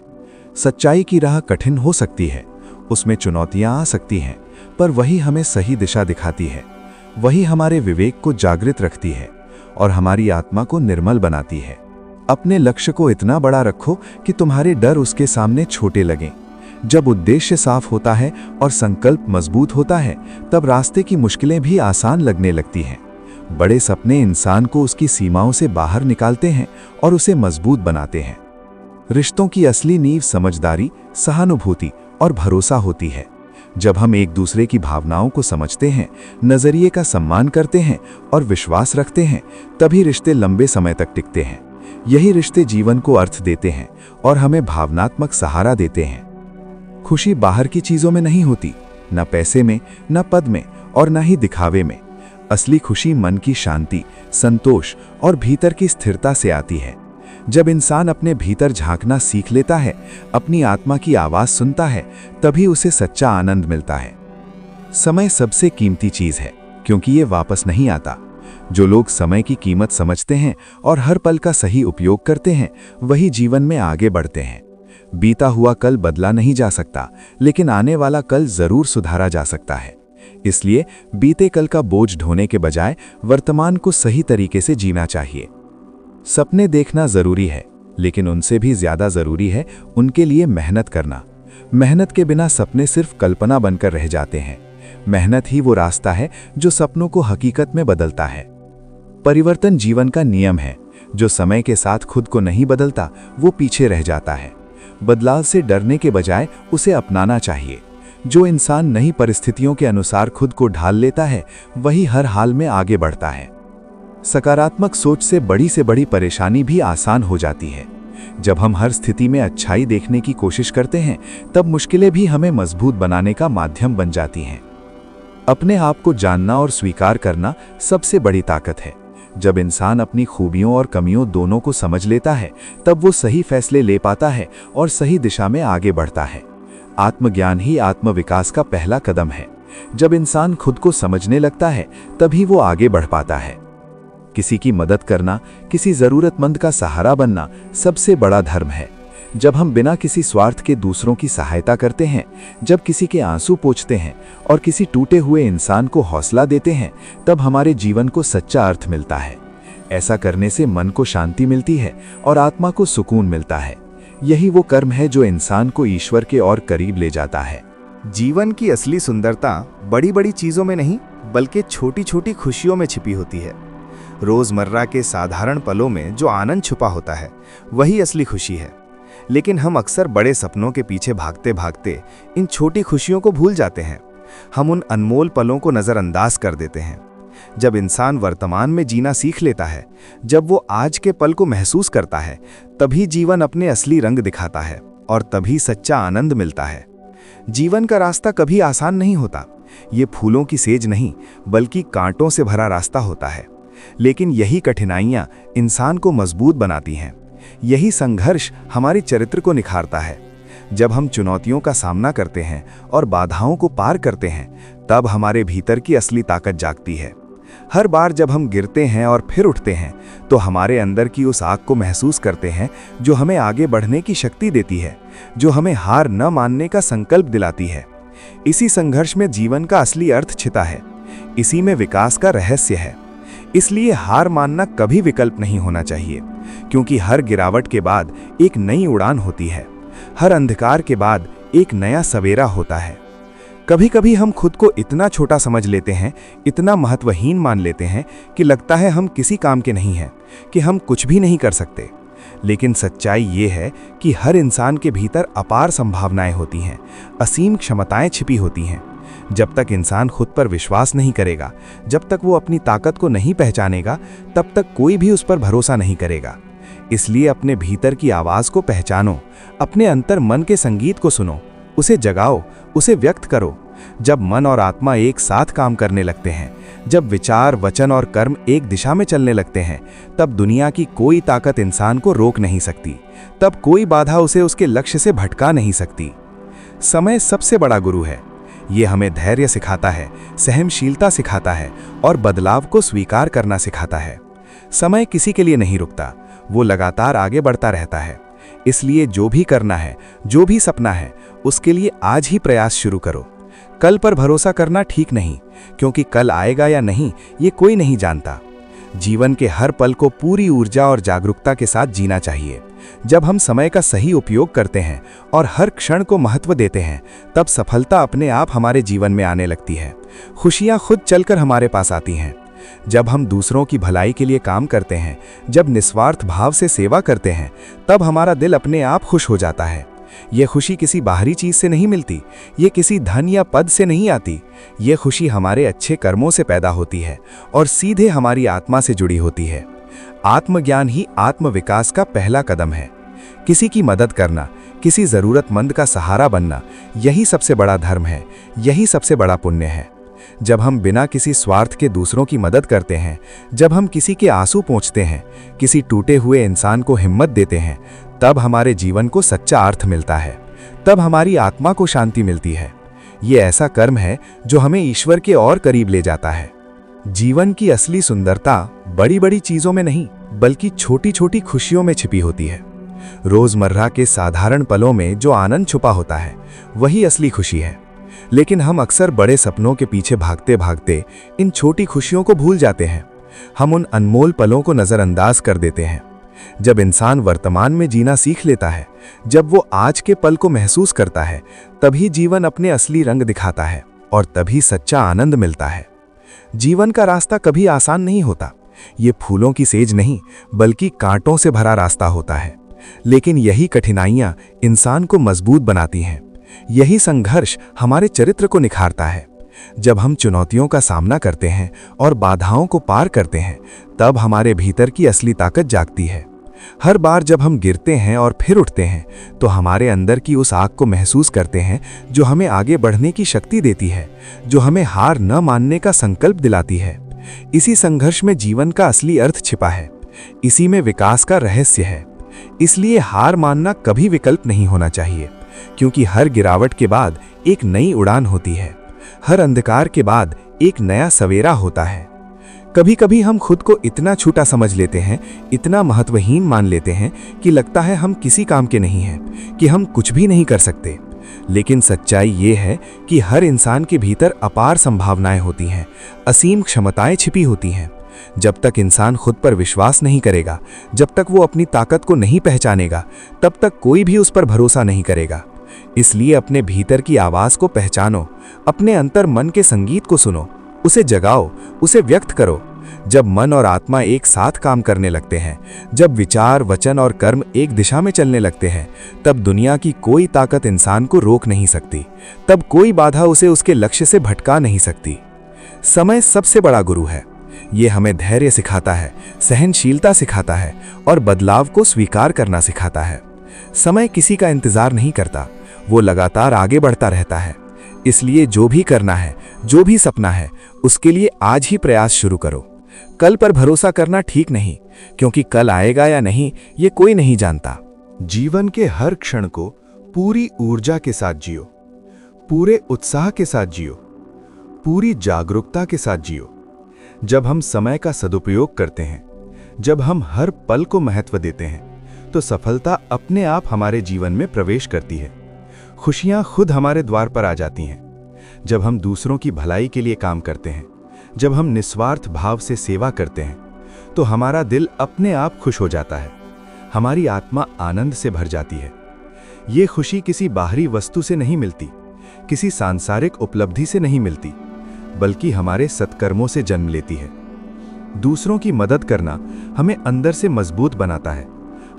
सच्चाई की राह कठिन हो सकती है, उसमें चुनौतियां आ सकती हैं, पर वही हमें सही दिशा दिखाती है, वही हमारे विवेक को जागृत रखती है और हमारी आत्मा को निर्मल बनाती है। अपने लक्ष्य को इतना बड़ा रखो कि तुम्हारे डर उसके सामने छोटे लगें। जब उद्देश्य साफ होता है और संकल्प मजबूत होता है, तब रास्ते की मुश्किलें भी आसान लगने लगती हैं। बड़े सपने इंसान को उसकी सीमाओं से बाहर निकालते हैं और उसे मजबूत बनाते हैं। रिश्तों की असली नींव समझदारी, सहानुभूति और भरोसा होती है। जब हम एक दूसरे की भावनाओं को समझते हैं, नजरिए का सम्मान करते हैं और विश्वास रखते हैं, तभी रिश्ते लंबे समय तक टिकते हैं। यही रिश्ते जीवन को अर्थ देते हैं और हमें भावनात्मक सहारा देते हैं। खुशी बाहर की चीजों में नहीं होती, न पैसे में, न पद में और न ही दिखावे में। असली खुशी मन की शांति, संतोष और भीतर की स्थिरता से आती है। जब इंसान अपने भीतर झांकना सीख लेता है, अपनी आत्मा की आवाज सुनता है, तभी उसे सच्चा आनंद मिलता है। समय सबसे कीमती चीज है, क्योंकि ये वापस नहीं आता। जो लोग समय की कीमत समझते हैं और हर पल का सही उपयोग करते हैं, वही जीवन में आगे बढ़ते हैं। बीता हुआ कल बदला नहीं जा सकता, लेकिन आने वाला कल जरूर सुधारा जा सकता है। इसलिए बीते कल का बोझ ढोने के बजाय वर्तमान को सही तरीके से जीना चाहिए। सपने देखना जरूरी है, लेकिन उनसे भी ज्यादा जरूरी है उनके लिए मेहनत करना। मेहनत के बिना सपने सिर्फ कल्पना बनकर रह जाते हैं। मेहनत ही वो रास्ता है जो सपनों को हकीकत में बदलता है। परिवर्तन जीवन का नियम है। जो समय के साथ खुद को नहीं बदलता, वो पीछे रह जाता है। बदलाव से डरने के बजाय उसे अपनाना चाहिए। जो इंसान नई परिस्थितियों के अनुसार खुद को ढाल लेता है, वही हर हाल में आगे बढ़ता है। सकारात्मक सोच से बड़ी परेशानी भी आसान हो जाती है। जब हम हर स्थिति में अच्छाई देखने की कोशिश करते हैं, तब मुश्किलें भी हमें मजबूत बनाने का माध्यम बन जाती हैं। अपने आप को जानना और स्वीकार करना सबसे बड़ी ताकत है। जब इंसान अपनी खूबियों और कमियों दोनों को समझ लेता है, तब वो सही फैसले ले पाता है और सही दिशा में आगे बढ़ता है। आत्मज्ञान ही आत्मविकास का पहला कदम है। जब इंसान खुद को समझने लगता है, तभी वो आगे बढ़ पाता है। किसी की मदद करना, किसी जरूरतमंद का सहारा बनना सबसे बड़ा धर्म है। जब हम बिना किसी स्वार्थ के दूसरों की सहायता करते हैं, जब किसी के आंसू पोंछते हैं और किसी टूटे हुए इंसान को हौसला देते हैं, तब हमारे जीवन को सच्चा अर्थ मिलता है। ऐसा करने से मन को शांति मिलती है और आत्मा को सुकून मिलता है। यही वो कर्म है जो इंसान को ईश्वर के और करीब ले जाता है। जीवन की असली सुंदरता बड़ी बड़ी चीजों में नहीं, बल्कि छोटी छोटी खुशियों में छिपी होती है। रोजमर्रा के साधारण पलों में जो आनंद छुपा होता है, वही असली खुशी है। लेकिन हम अक्सर बड़े सपनों के पीछे भागते भागते इन छोटी खुशियों को भूल जाते हैं। हम उन अनमोल पलों को नज़रअंदाज कर देते हैं। जब इंसान वर्तमान में जीना सीख लेता है, जब वो आज के पल को महसूस करता है, तभी जीवन अपने असली रंग दिखाता है और तभी सच्चा आनंद मिलता है। जीवन का रास्ता कभी आसान नहीं होता। ये फूलों की सेज नहीं, बल्कि कांटों से भरा रास्ता होता है। लेकिन यही कठिनाइयां इंसान को मजबूत बनाती हैं। यही संघर्ष हमारे चरित्र को निखारता है। जब हम चुनौतियों का सामना करते हैं और बाधाओं को पार करते हैं, तब हमारे भीतर की असली ताकत जागती है। हर बार जब हम गिरते हैं और फिर उठते हैं, तो हमारे अंदर की उस आग को महसूस करते हैं जो हमें आगे बढ़ने की शक्ति देती है, जो हमें हार न मानने का संकल्प दिलाती है। इसी संघर्ष में जीवन का असली अर्थ छिपा है। इसी में विकास का रहस्य है। इसलिए हार मानना कभी विकल्प नहीं होना चाहिए, क्योंकि हर गिरावट के बाद एक नई उड़ान होती है। हर अंधकार के बाद एक नया सवेरा होता है। कभी कभी हम खुद को इतना छोटा समझ लेते हैं, इतना महत्वहीन मान लेते हैं कि लगता है हम किसी काम के नहीं हैं, कि हम कुछ भी नहीं कर सकते। लेकिन सच्चाई ये है कि हर इंसान के भीतर अपार संभावनाएं होती हैं, असीम क्षमताएं छिपी होती हैं। जब तक इंसान खुद पर विश्वास नहीं करेगा, जब तक वो अपनी ताकत को नहीं पहचानेगा, तब तक कोई भी उस पर भरोसा नहीं करेगा। इसलिए अपने भीतर की आवाज़ को पहचानो, अपने अंतर मन के संगीत को सुनो, उसे जगाओ, उसे व्यक्त करो। जब मन और आत्मा एक साथ काम करने लगते हैं, जब विचार, वचन और कर्म एक दिशा में चलने लगते हैं, तब दुनिया की कोई ताकत इंसान को रोक नहीं सकती। तब कोई बाधा उसे उसके लक्ष्य से भटका नहीं सकती। समय सबसे बड़ा गुरु है। ये हमें धैर्य सिखाता है, सहनशीलता सिखाता है और बदलाव को स्वीकार करना सिखाता है। समय किसी के लिए नहीं रुकता, वो लगातार आगे बढ़ता रहता है। इसलिए जो भी करना है, जो भी सपना है, उसके लिए आज ही प्रयास शुरू करो। कल पर भरोसा करना ठीक नहीं, क्योंकि कल आएगा या नहीं ये कोई नहीं जानता। जीवन के हर पल को पूरी ऊर्जा और जागरूकता के साथ जीना चाहिए। जब हम समय का सही उपयोग करते हैं और हर क्षण को महत्व देते हैं, तब सफलता अपने आप हमारे जीवन में आने लगती है। खुशियां खुद चलकर हमारे पास आती हैं। जब हम दूसरों की भलाई के लिए काम करते हैं, जब निस्वार्थ भाव से सेवा करते हैं, तब हमारा दिल अपने आप खुश हो जाता है। ये खुशी किसी बाहरी चीज से नहीं मिलती, ये किसी धन या पद से नहीं आती। ये खुशी हमारे अच्छे कर्मों से पैदा होती है और सीधे हमारी आत्मा से जुड़ी होती है। आत्मज्ञान ही आत्मविकास का पहला कदम है। किसी की मदद करना, किसी जरूरतमंद का सहारा बनना, यही सबसे बड़ा धर्म है, यही सबसे बड़ा पुण्य है। जब हम बिना किसी स्वार्थ के दूसरों की मदद करते हैं, जब हम किसी के आंसू पोंछते हैं, किसी टूटे हुए इंसान को हिम्मत देते हैं, तब हमारे जीवन को सच्चा अर्थ मिलता है, तब हमारी आत्मा को शांति मिलती है। ये ऐसा कर्म है जो हमें ईश्वर के और करीब ले जाता है। जीवन की असली सुंदरता बड़ी बड़ी चीजों में नहीं, बल्कि छोटी छोटी खुशियों में छिपी होती है। रोजमर्रा के साधारण पलों में जो आनंद छुपा होता है, वही असली खुशी है। लेकिन हम अक्सर बड़े सपनों के पीछे भागते भागते इन छोटी खुशियों को भूल जाते हैं। हम उन अनमोल पलों को नजरअंदाज कर देते हैं। जब इंसान वर्तमान में जीना सीख लेता है, जब वो आज के पल को महसूस करता है, तभी जीवन अपने असली रंग दिखाता है और तभी सच्चा आनंद मिलता है। जीवन का रास्ता कभी आसान नहीं होता। ये फूलों की सेज नहीं, बल्कि कांटों से भरा रास्ता होता है। लेकिन यही कठिनाइयां इंसान को मजबूत बनाती हैं। यही संघर्ष हमारे चरित्र को निखारता है। जब हम चुनौतियों का सामना करते हैं और बाधाओं को पार करते हैं, तब हमारे भीतर की असली ताकत जागती है। हर बार जब हम गिरते हैं और फिर उठते हैं, तो हमारे अंदर की उस आग को महसूस करते हैं जो हमें आगे बढ़ने की शक्ति देती है, जो हमें हार न मानने का संकल्प दिलाती है। इसी संघर्ष में जीवन का असली अर्थ छिपा है, इसी में विकास का रहस्य है। इसलिए हार मानना कभी विकल्प नहीं होना चाहिए, क्योंकि हर गिरावट के बाद एक नई उड़ान होती है। हर अंधकार के बाद एक नया सवेरा होता है। कभी कभी हम खुद को इतना छोटा समझ लेते हैं, इतना महत्वहीन मान लेते हैं कि लगता है हम किसी काम के नहीं हैं, कि हम कुछ भी नहीं कर सकते। लेकिन सच्चाई ये है कि हर इंसान के भीतर अपार संभावनाएं होती हैं, असीम क्षमताएं छिपी होती हैं। जब तक इंसान खुद पर विश्वास नहीं करेगा, जब तक वो अपनी ताकत को नहीं पहचानेगा, तब तक कोई भी उस पर भरोसा नहीं करेगा। इसलिए अपने भीतर की आवाज को पहचानो, अपने अंतर मन के संगीत को सुनो, उसे जगाओ, उसे व्यक्त करो। जब मन और आत्मा एक साथ काम करने लगते हैं, जब विचार, वचन और कर्म एक दिशा में चलने लगते हैं, तब दुनिया की कोई ताकत इंसान को रोक नहीं सकती। तब कोई बाधा उसे उसके लक्ष्य से भटका नहीं सकती। समय सबसे बड़ा गुरु है। ये हमें धैर्य सिखाता है, सहनशीलता सिखाता है और बदलाव को स्वीकार करना सिखाता है। समय किसी का इंतजार नहीं करता, वो लगातार आगे बढ़ता रहता है। इसलिए जो भी करना है, जो भी सपना है, उसके लिए आज ही प्रयास शुरू करो। कल पर भरोसा करना ठीक नहीं, क्योंकि कल आएगा या नहीं ये कोई नहीं जानता। जीवन के हर क्षण को पूरी ऊर्जा के साथ जियो, पूरे उत्साह के साथ जियो, पूरी जागरूकता के साथ जियो। जब हम समय का सदुपयोग करते हैं, जब हम हर पल को महत्व देते हैं, तो सफलता अपने आप हमारे जीवन में प्रवेश करती है। खुशियां खुद हमारे द्वार पर आ जाती हैं। जब हम दूसरों की भलाई के लिए काम करते हैं, जब हम निस्वार्थ भाव से सेवा करते हैं, तो हमारा दिल अपने आप खुश हो जाता है, हमारी आत्मा आनंद से भर जाती है। ये खुशी किसी बाहरी वस्तु से नहीं मिलती, किसी सांसारिक उपलब्धि से नहीं मिलती, बल्कि हमारे सत्कर्मों से जन्म लेती है। दूसरों की मदद करना हमें अंदर से मजबूत बनाता है,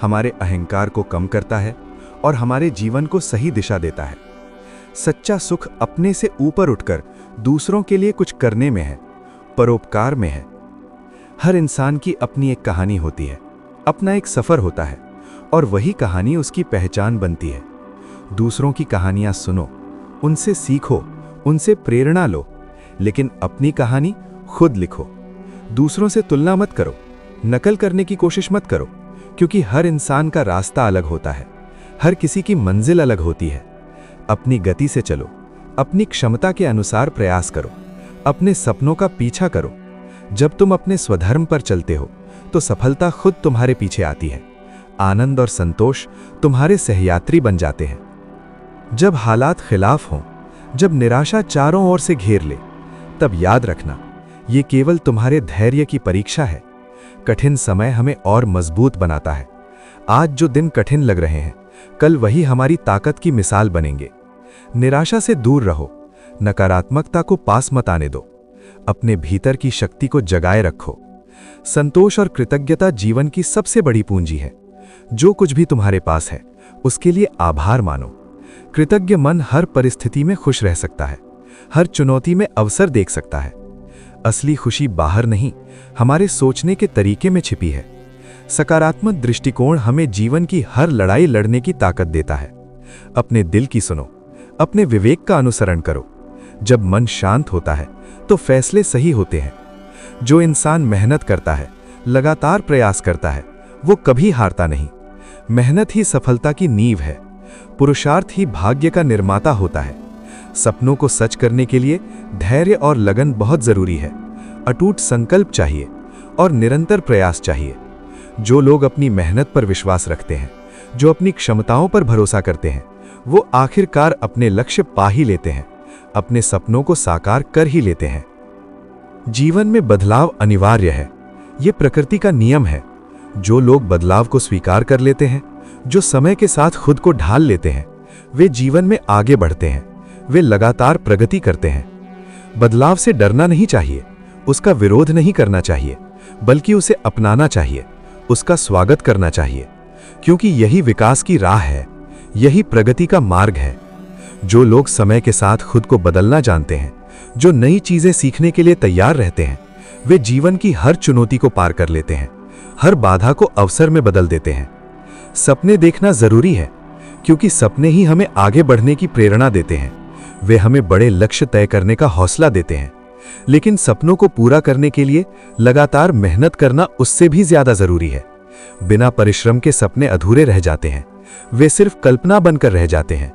हमारे अहंकार को कम करता है और हमारे जीवन को सही दिशा देता है। सच्चा सुख अपने से ऊपर उठकर दूसरों के लिए कुछ करने में है, परोपकार में है। हर इंसान की अपनी एक कहानी होती है, अपना एक सफर होता है, और वही कहानी उसकी पहचान बनती है। दूसरों की कहानियां सुनो, उनसे सीखो, उनसे प्रेरणा लो, लेकिन अपनी कहानी खुद लिखो। दूसरों से तुलना मत करो, नकल करने की कोशिश मत करो, क्योंकि हर इंसान का रास्ता अलग होता है, हर किसी की मंजिल अलग होती है। अपनी गति से चलो, अपनी क्षमता के अनुसार प्रयास करो, अपने सपनों का पीछा करो। जब तुम अपने स्वधर्म पर चलते हो, तो सफलता खुद तुम्हारे पीछे आती है। आनंद और संतोष तुम्हारे सहयात्री बन जाते हैं। जब हालात खिलाफ हों, जब निराशा चारों ओर से घेर ले, तब याद रखना, ये केवल तुम्हारे धैर्य की परीक्षा है, कठिन समय हमें और मजबूत बनाता है। आज जो दिन कठिन लग रहे हैं, कल वही हमारी ताकत की मिसाल बनेंगे। निराशा से दूर रहो, नकारात्मकता को पास मत आने दो, अपने भीतर की शक्ति को जगाए रखो। संतोष और कृतज्ञता जीवन की सबसे बड़ी पूंजी है। जो कुछ भी तुम्हारे पास है, उसके लिए आभार मानो। कृतज्ञ मन हर परिस्थिति में खुश रह सकता है, हर चुनौती में अवसर देख सकता है। असली खुशी बाहर नहीं, हमारे सोचने के तरीके में छिपी है। सकारात्मक दृष्टिकोण हमें जीवन की हर लड़ाई लड़ने की ताकत देता है। अपने दिल की सुनो, अपने विवेक का अनुसरण करो। जब मन शांत होता है तो फैसले सही होते हैं। जो इंसान मेहनत करता है, लगातार प्रयास करता है, वो कभी हारता नहीं। मेहनत ही सफलता की नींव है। पुरुषार्थ ही भाग्य का निर्माता होता है। सपनों को सच करने के लिए धैर्य और लगन बहुत जरूरी है। अटूट संकल्प चाहिए और निरंतर प्रयास चाहिए। जो लोग अपनी मेहनत पर विश्वास रखते हैं, जो अपनी क्षमताओं पर भरोसा करते हैं, वो आखिरकार अपने लक्ष्य पा ही लेते हैं, अपने सपनों को साकार कर ही लेते हैं। जीवन में बदलाव अनिवार्य है, ये प्रकृति का नियम है। जो लोग बदलाव को स्वीकार कर लेते हैं, जो समय के साथ खुद को ढाल लेते हैं, वे जीवन में आगे बढ़ते हैं, वे लगातार प्रगति करते हैं। बदलाव से डरना नहीं चाहिए, उसका विरोध नहीं करना चाहिए, बल्कि उसे अपनाना चाहिए, उसका स्वागत करना चाहिए, क्योंकि यही विकास की राह है, यही प्रगति का मार्ग है। जो लोग समय के साथ खुद को बदलना जानते हैं, जो नई चीजें सीखने के लिए तैयार रहते हैं, वे जीवन की हर चुनौती को पार कर लेते हैं, हर बाधा को अवसर में बदल देते हैं। सपने देखना जरूरी है, क्योंकि सपने ही हमें आगे बढ़ने की प्रेरणा देते हैं। वे हमें बड़े लक्ष्य तय करने का हौसला देते हैं, लेकिन सपनों को पूरा करने के लिए लगातार मेहनत करना उससे भी ज्यादा जरूरी है। बिना परिश्रम के सपने अधूरे रह जाते हैं, वे सिर्फ कल्पना बनकर रह जाते हैं।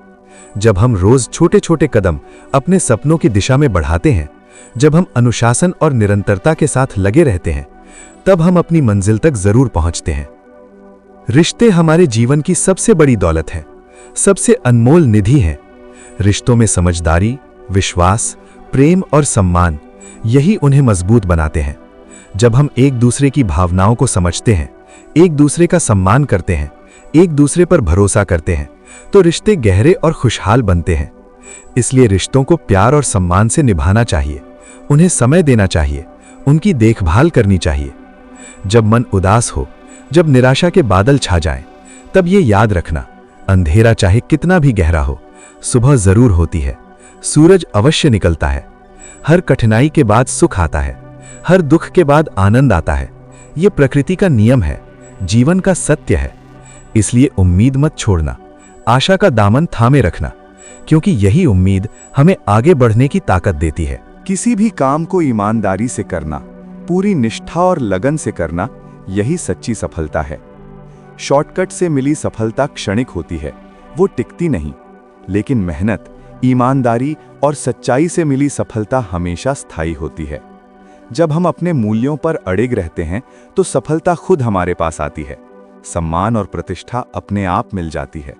जब हम रोज छोटे छोटे कदम अपने सपनों की दिशा में बढ़ाते हैं, जब हम अनुशासन और निरंतरता के साथ लगे रहते हैं, तब हम अपनी मंजिल तक जरूर पहुंचते हैं। रिश्ते हमारे जीवन की सबसे बड़ी दौलत है, सबसे अनमोल निधि है। रिश्तों में समझदारी, विश्वास, प्रेम और सम्मान, यही उन्हें मजबूत बनाते हैं। जब हम एक दूसरे की भावनाओं को समझते हैं, एक दूसरे का सम्मान करते हैं, एक दूसरे पर भरोसा करते हैं, तो रिश्ते गहरे और खुशहाल बनते हैं। इसलिए रिश्तों को प्यार और सम्मान से निभाना चाहिए, उन्हें समय देना चाहिए, उनकी देखभाल करनी चाहिए। जब मन उदास हो, जब निराशा के बादल छा जाएं, तब ये याद रखना, अंधेरा चाहे कितना भी गहरा हो, सुबह जरूर होती है, सूरज अवश्य निकलता है। हर कठिनाई के बाद सुख आता है, हर दुख के बाद आनंद आता है। ये प्रकृति का नियम है, जीवन का सत्य है। इसलिए उम्मीद मत छोड़ना, आशा का दामन थामे रखना, क्योंकि यही उम्मीद हमें आगे बढ़ने की ताकत देती है। किसी भी काम को ईमानदारी से करना, पूरी निष्ठा और लगन से करना, यही सच्ची सफलता है। शॉर्टकट से मिली सफलता क्षणिक होती है, वो टिकती नहीं। लेकिन मेहनत, ईमानदारी और सच्चाई से मिली सफलता हमेशा स्थायी होती है। जब हम अपने मूल्यों पर अड़िग रहते हैं, तो सफलता खुद हमारे पास आती है। सम्मान और प्रतिष्ठा अपने आप मिल जाती है।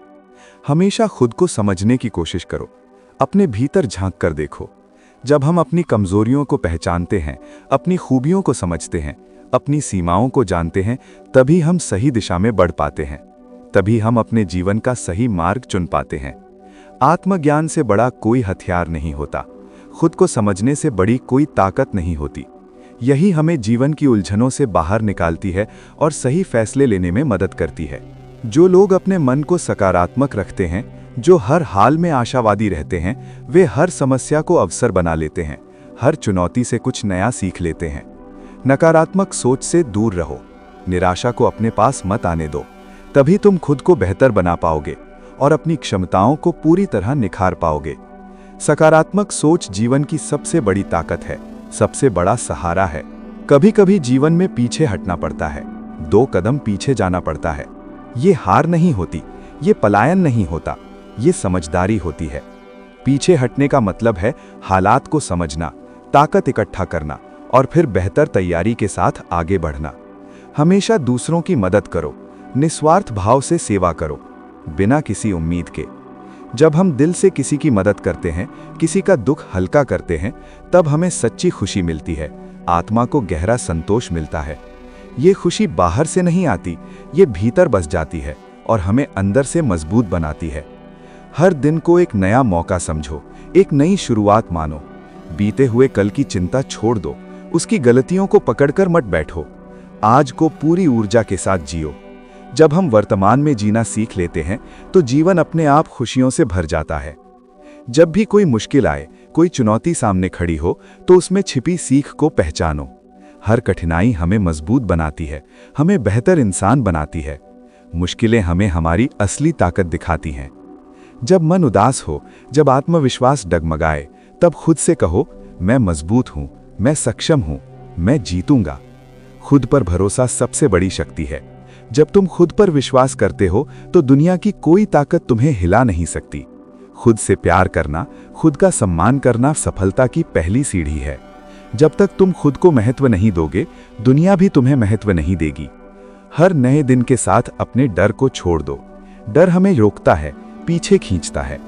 हमेशा खुद को समझने की कोशिश करो, अपने भीतर झांक कर देखो। जब हम अपनी कमजोरियों को पहचानते हैं, अपनी खूबियों को समझते हैं, अपनी सीमाओं को जानते हैं, तभी हम सही दिशा में बढ़ पाते हैं। तभी हम अपने जीवन का सही मार्ग चुन पाते हैं। आत्मज्ञान से बड़ा कोई हथियार नहीं होता, खुद को समझने से बड़ी कोई ताकत नहीं होती। यही हमें जीवन की उलझनों से बाहर निकालती है और सही फैसले लेने में मदद करती है। जो लोग अपने मन को सकारात्मक रखते हैं, जो हर हाल में आशावादी रहते हैं, वे हर समस्या को अवसर बना लेते हैं, हर चुनौती से कुछ नया सीख लेते हैं। नकारात्मक सोच से दूर रहो, निराशा को अपने पास मत आने दो। तभी तुम खुद को बेहतर बना पाओगे और अपनी क्षमताओं को पूरी तरह निखार पाओगे। सकारात्मक सोच जीवन की सबसे बड़ी ताकत है, सबसे बड़ा सहारा है। कभी कभी जीवन में पीछे हटना पड़ता है, 2 कदम पीछे जाना पड़ता है। ये हार नहीं होती, ये पलायन नहीं होता, ये समझदारी होती है। पीछे हटने का मतलब है हालात को समझना, ताकत इकट्ठा करना और फिर बेहतर तैयारी के साथ आगे बढ़ना। हमेशा दूसरों की मदद करो, निस्वार्थ भाव से सेवा करो, बिना किसी उम्मीद के। जब हम दिल से किसी की मदद करते हैं, किसी का दुख हल्का करते हैं, तब हमें सच्ची खुशी मिलती है, आत्मा को गहरा संतोष मिलता है। ये खुशी बाहर से नहीं आती, ये भीतर बस जाती है और हमें अंदर से मजबूत बनाती है। हर दिन को एक नया मौका समझो, एक नई शुरुआत मानो। बीते हुए कल की चिंता छोड़ दो, उसकी गलतियों को पकड़कर मत बैठो। आज को पूरी ऊर्जा के साथ जियो। जब हम वर्तमान में जीना सीख लेते हैं तो जीवन अपने आप खुशियों से भर जाता है। जब भी कोई मुश्किल आए, कोई चुनौती सामने खड़ी हो, तो उसमें छिपी सीख को पहचानो। हर कठिनाई हमें मजबूत बनाती है, हमें बेहतर इंसान बनाती है। मुश्किलें हमें हमारी असली ताकत दिखाती हैं। जब मन उदास हो, जब आत्मविश्वास डगमगाए, तब खुद से कहो, मैं मजबूत हूं, मैं सक्षम हूं, मैं जीतूंगा। खुद पर भरोसा सबसे बड़ी शक्ति है। जब तुम खुद पर विश्वास करते हो तो दुनिया की कोई ताकत तुम्हें हिला नहीं सकती। खुद से प्यार करना, खुद का सम्मान करना सफलता की पहली सीढ़ी है। जब तक तुम खुद को महत्व नहीं दोगे, दुनिया भी तुम्हें महत्व नहीं देगी। हर नए दिन के साथ अपने डर को छोड़ दो। डर हमें रोकता है, पीछे खींचता है।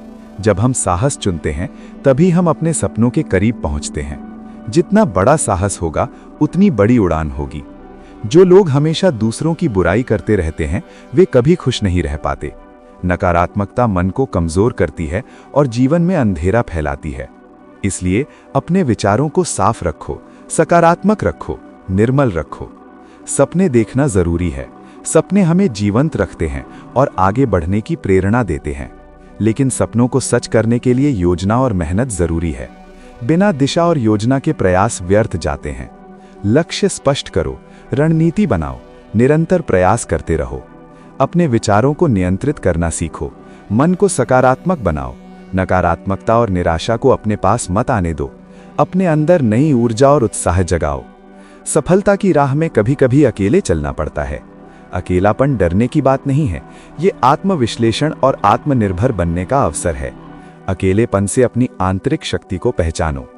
जब हम साहस चुनते हैं, तभी हम अपने सपनों के करीब पहुंचते हैं। जितना बड़ा साहस होगा, उतनी बड़ी उड़ान होगी। जो लोग हमेशा दूसरों की बुराई करते रहते हैं, वे कभी खुश नहीं रह पाते। नकारात्मकता मन को कमजोर करती है और जीवन में अंधेरा फैलाती है। इसलिए अपने विचारों को साफ रखो, सकारात्मक रखो, निर्मल रखो। सपने देखना जरूरी है। सपने हमें जीवंत रखते हैं और आगे बढ़ने की प्रेरणा देते हैं। लेकिन सपनों को सच करने के लिए योजना और मेहनत जरूरी है। बिना दिशा और योजना के प्रयास व्यर्थ जाते हैं। लक्ष्य स्पष्ट करो, रणनीति बनाओ, निरंतर प्रयास करते रहो। अपने विचारों को नियंत्रित करना सीखो। मन को सकारात्मक बनाओ। नकारात्मकता और निराशा को अपने पास मत आने दो। अपने अंदर नई ऊर्जा और उत्साह जगाओ। सफलता की राह में कभी कभी अकेले चलना पड़ता है। अकेलापन डरने की बात नहीं है, ये आत्मविश्लेषण और आत्मनिर्भर बनने का अवसर है। अकेलेपन से अपनी आंतरिक शक्ति को पहचानो।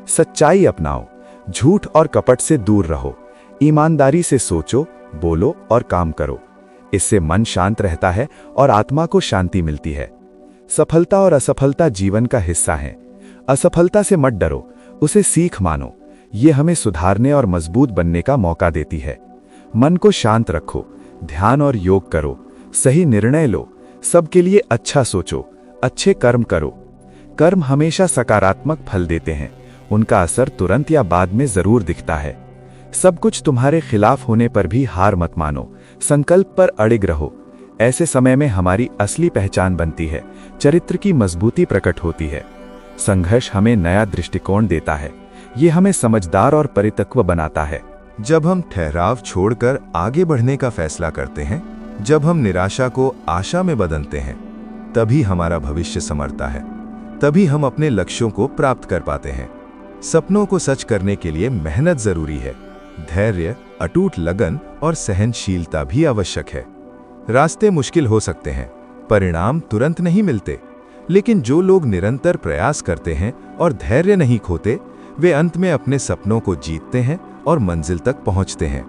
सच्चाई अपनाओ, झूठ और कपट से दूर रहो। ईमानदारी से सोचो, बोलो और काम करो। इससे मन शांत रहता है और आत्मा को शांति मिलती है। सफलता और असफलता जीवन का हिस्सा है। असफलता से मत डरो, उसे सीख मानो। ये हमें सुधारने और मजबूत बनने का मौका देती है। मन को शांत रखो, ध्यान और योग करो, सही निर्णय लो, सबके लिए अच्छा सोचो, अच्छे कर्म करो। कर्म हमेशा सकारात्मक फल देते हैं। उनका असर तुरंत या बाद में जरूर दिखता है। सब कुछ तुम्हारे खिलाफ होने पर भी हार मत मानो, संकल्प पर अड़िग रहो। ऐसे समय में हमारी असली पहचान बनती है, चरित्र की मजबूती प्रकट होती है। संघर्ष हमें नया दृष्टिकोण देता है। ये हमें समझदार और परिपक्व बनाता है। जब हम ठहराव छोड़कर आगे बढ़ने का फैसला करते हैं, जब हम निराशा को आशा में बदलते हैं, तभी हमारा भविष्य संवरता है। तभी हम अपने लक्ष्यों को प्राप्त कर पाते हैं। सपनों को सच करने के लिए मेहनत जरूरी है। धैर्य, अटूट लगन और सहनशीलता भी आवश्यक है। रास्ते मुश्किल हो सकते हैं, परिणाम तुरंत नहीं मिलते, लेकिन जो लोग निरंतर प्रयास करते हैं और धैर्य नहीं खोते, वे अंत में अपने सपनों को जीतते हैं और मंजिल तक पहुंचते हैं।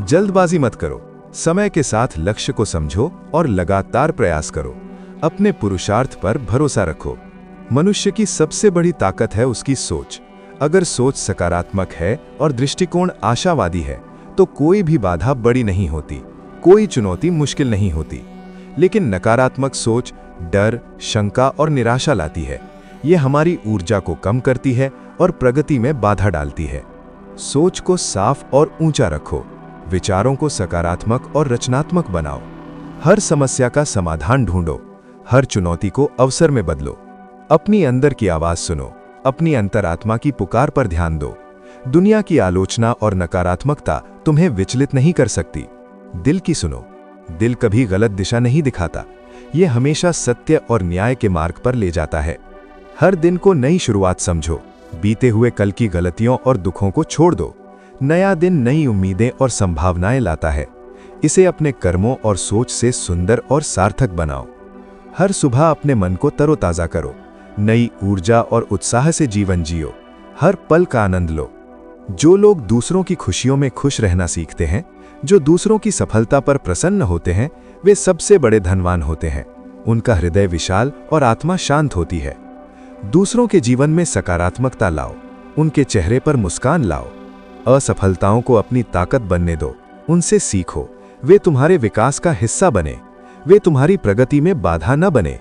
जल्दबाजी मत करो, समय के साथ लक्ष्य को समझो और लगातार प्रयास करो। अपने पुरुषार्थ पर भरोसा रखो। मनुष्य की सबसे बड़ी ताकत है उसकी सोच। अगर सोच सकारात्मक है और दृष्टिकोण आशावादी है, तो कोई भी बाधा बड़ी नहीं होती, कोई चुनौती मुश्किल नहीं होती। लेकिन नकारात्मक सोच डर, शंका और निराशा लाती है। ये हमारी ऊर्जा को कम करती है और प्रगति में बाधा डालती है। सोच को साफ और ऊंचा रखो। विचारों को सकारात्मक और रचनात्मक बनाओ। हर समस्या का समाधान ढूंढो। हर चुनौती को अवसर में बदलो। अपनी अंदर की आवाज सुनो। अपनी अंतरात्मा की पुकार पर ध्यान दो। दुनिया की आलोचना और नकारात्मकता तुम्हें विचलित नहीं कर सकती। दिल की सुनो। दिल कभी गलत दिशा नहीं दिखाता। ये हमेशा सत्य और न्याय के मार्ग पर ले जाता है। हर दिन को नई शुरुआत समझो। बीते हुए कल की गलतियों और दुखों को छोड़ दो। नया दिन नई उम्मीदें और संभावनाएं लाता है। इसे अपने कर्मों और सोच से सुंदर और सार्थक बनाओ। हर सुबह अपने मन को तरोताजा करो। नई ऊर्जा और उत्साह से जीवन जियो। हर पल का आनंद लो। जो लोग दूसरों की खुशियों में खुश रहना सीखते हैं, जो दूसरों की सफलता पर प्रसन्न होते हैं, वे सबसे बड़े धनवान होते हैं। उनका हृदय विशाल और आत्मा शांत होती है। दूसरों के जीवन में सकारात्मकता लाओ। उनके चेहरे पर मुस्कान लाओ। असफलताओं को अपनी ताकत बनने दो। उनसे सीखो, वे तुम्हारे विकास का हिस्सा बने, वे तुम्हारी प्रगति में बाधा न बने।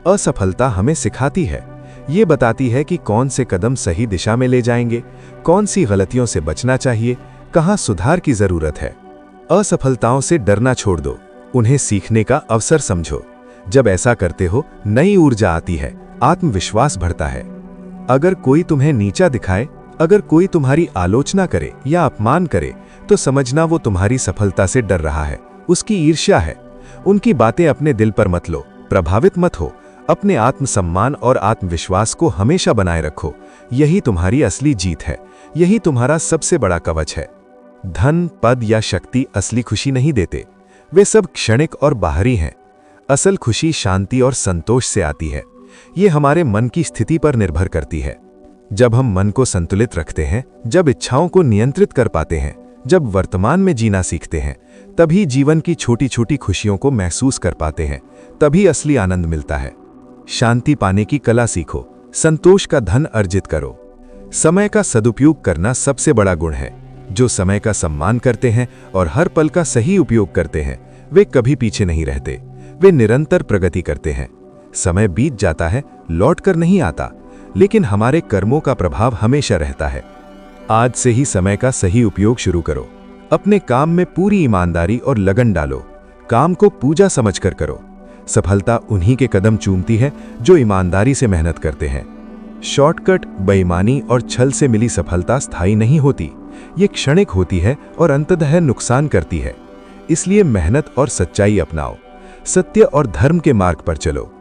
असफलता हमें सिखाती है, ये बताती है कि कौन से कदम सही दिशा में ले जाएंगे, कौन सी गलतियों से बचना चाहिए, कहाँ सुधार की जरूरत है। असफलताओं से डरना छोड़ दो, उन्हें सीखने का अवसर समझो। जब ऐसा करते हो, नई ऊर्जा आती है, आत्मविश्वास बढ़ता है। अगर कोई तुम्हें नीचा दिखाए, अगर कोई तुम्हारी आलोचना करे या अपमान करे, तो समझना वो तुम्हारी सफलता से डर रहा है, उसकी ईर्ष्या है। उनकी बातें अपने दिल पर मत लो, प्रभावित मत हो। अपने आत्मसम्मान और आत्मविश्वास को हमेशा बनाए रखो। यही तुम्हारी असली जीत है, यही तुम्हारा सबसे बड़ा कवच है। धन, पद या शक्ति असली खुशी नहीं देते, वे सब क्षणिक और बाहरी हैं। असल खुशी शांति और संतोष से आती है। ये हमारे मन की स्थिति पर निर्भर करती है। जब हम मन को संतुलित रखते हैं, जब इच्छाओं को नियंत्रित कर पाते हैं, जब वर्तमान में जीना सीखते हैं, तभी जीवन की छोटी छोटी खुशियों को महसूस कर पाते हैं, तभी असली आनंद मिलता है। शांति पाने की कला सीखो, संतोष का धन अर्जित करो। समय का सदुपयोग करना सबसे बड़ा गुण है। जो समय का सम्मान करते हैं और हर पल का सही उपयोग करते हैं, वे कभी पीछे नहीं रहते, वे निरंतर प्रगति करते हैं। समय बीत जाता है, लौट कर नहीं आता, लेकिन हमारे कर्मों का प्रभाव हमेशा रहता है। आज से ही समय का सही उपयोग शुरू करो। अपने काम में पूरी ईमानदारी और लगन डालो। काम को पूजा समझकर करो। सफलता उन्हीं के कदम चूमती है जो ईमानदारी से मेहनत करते हैं। शॉर्टकट, बेईमानी और छल से मिली सफलता स्थायी नहीं होती, ये क्षणिक होती है और अंततः नुकसान करती है। इसलिए मेहनत और सच्चाई अपनाओ, सत्य और धर्म के मार्ग पर चलो।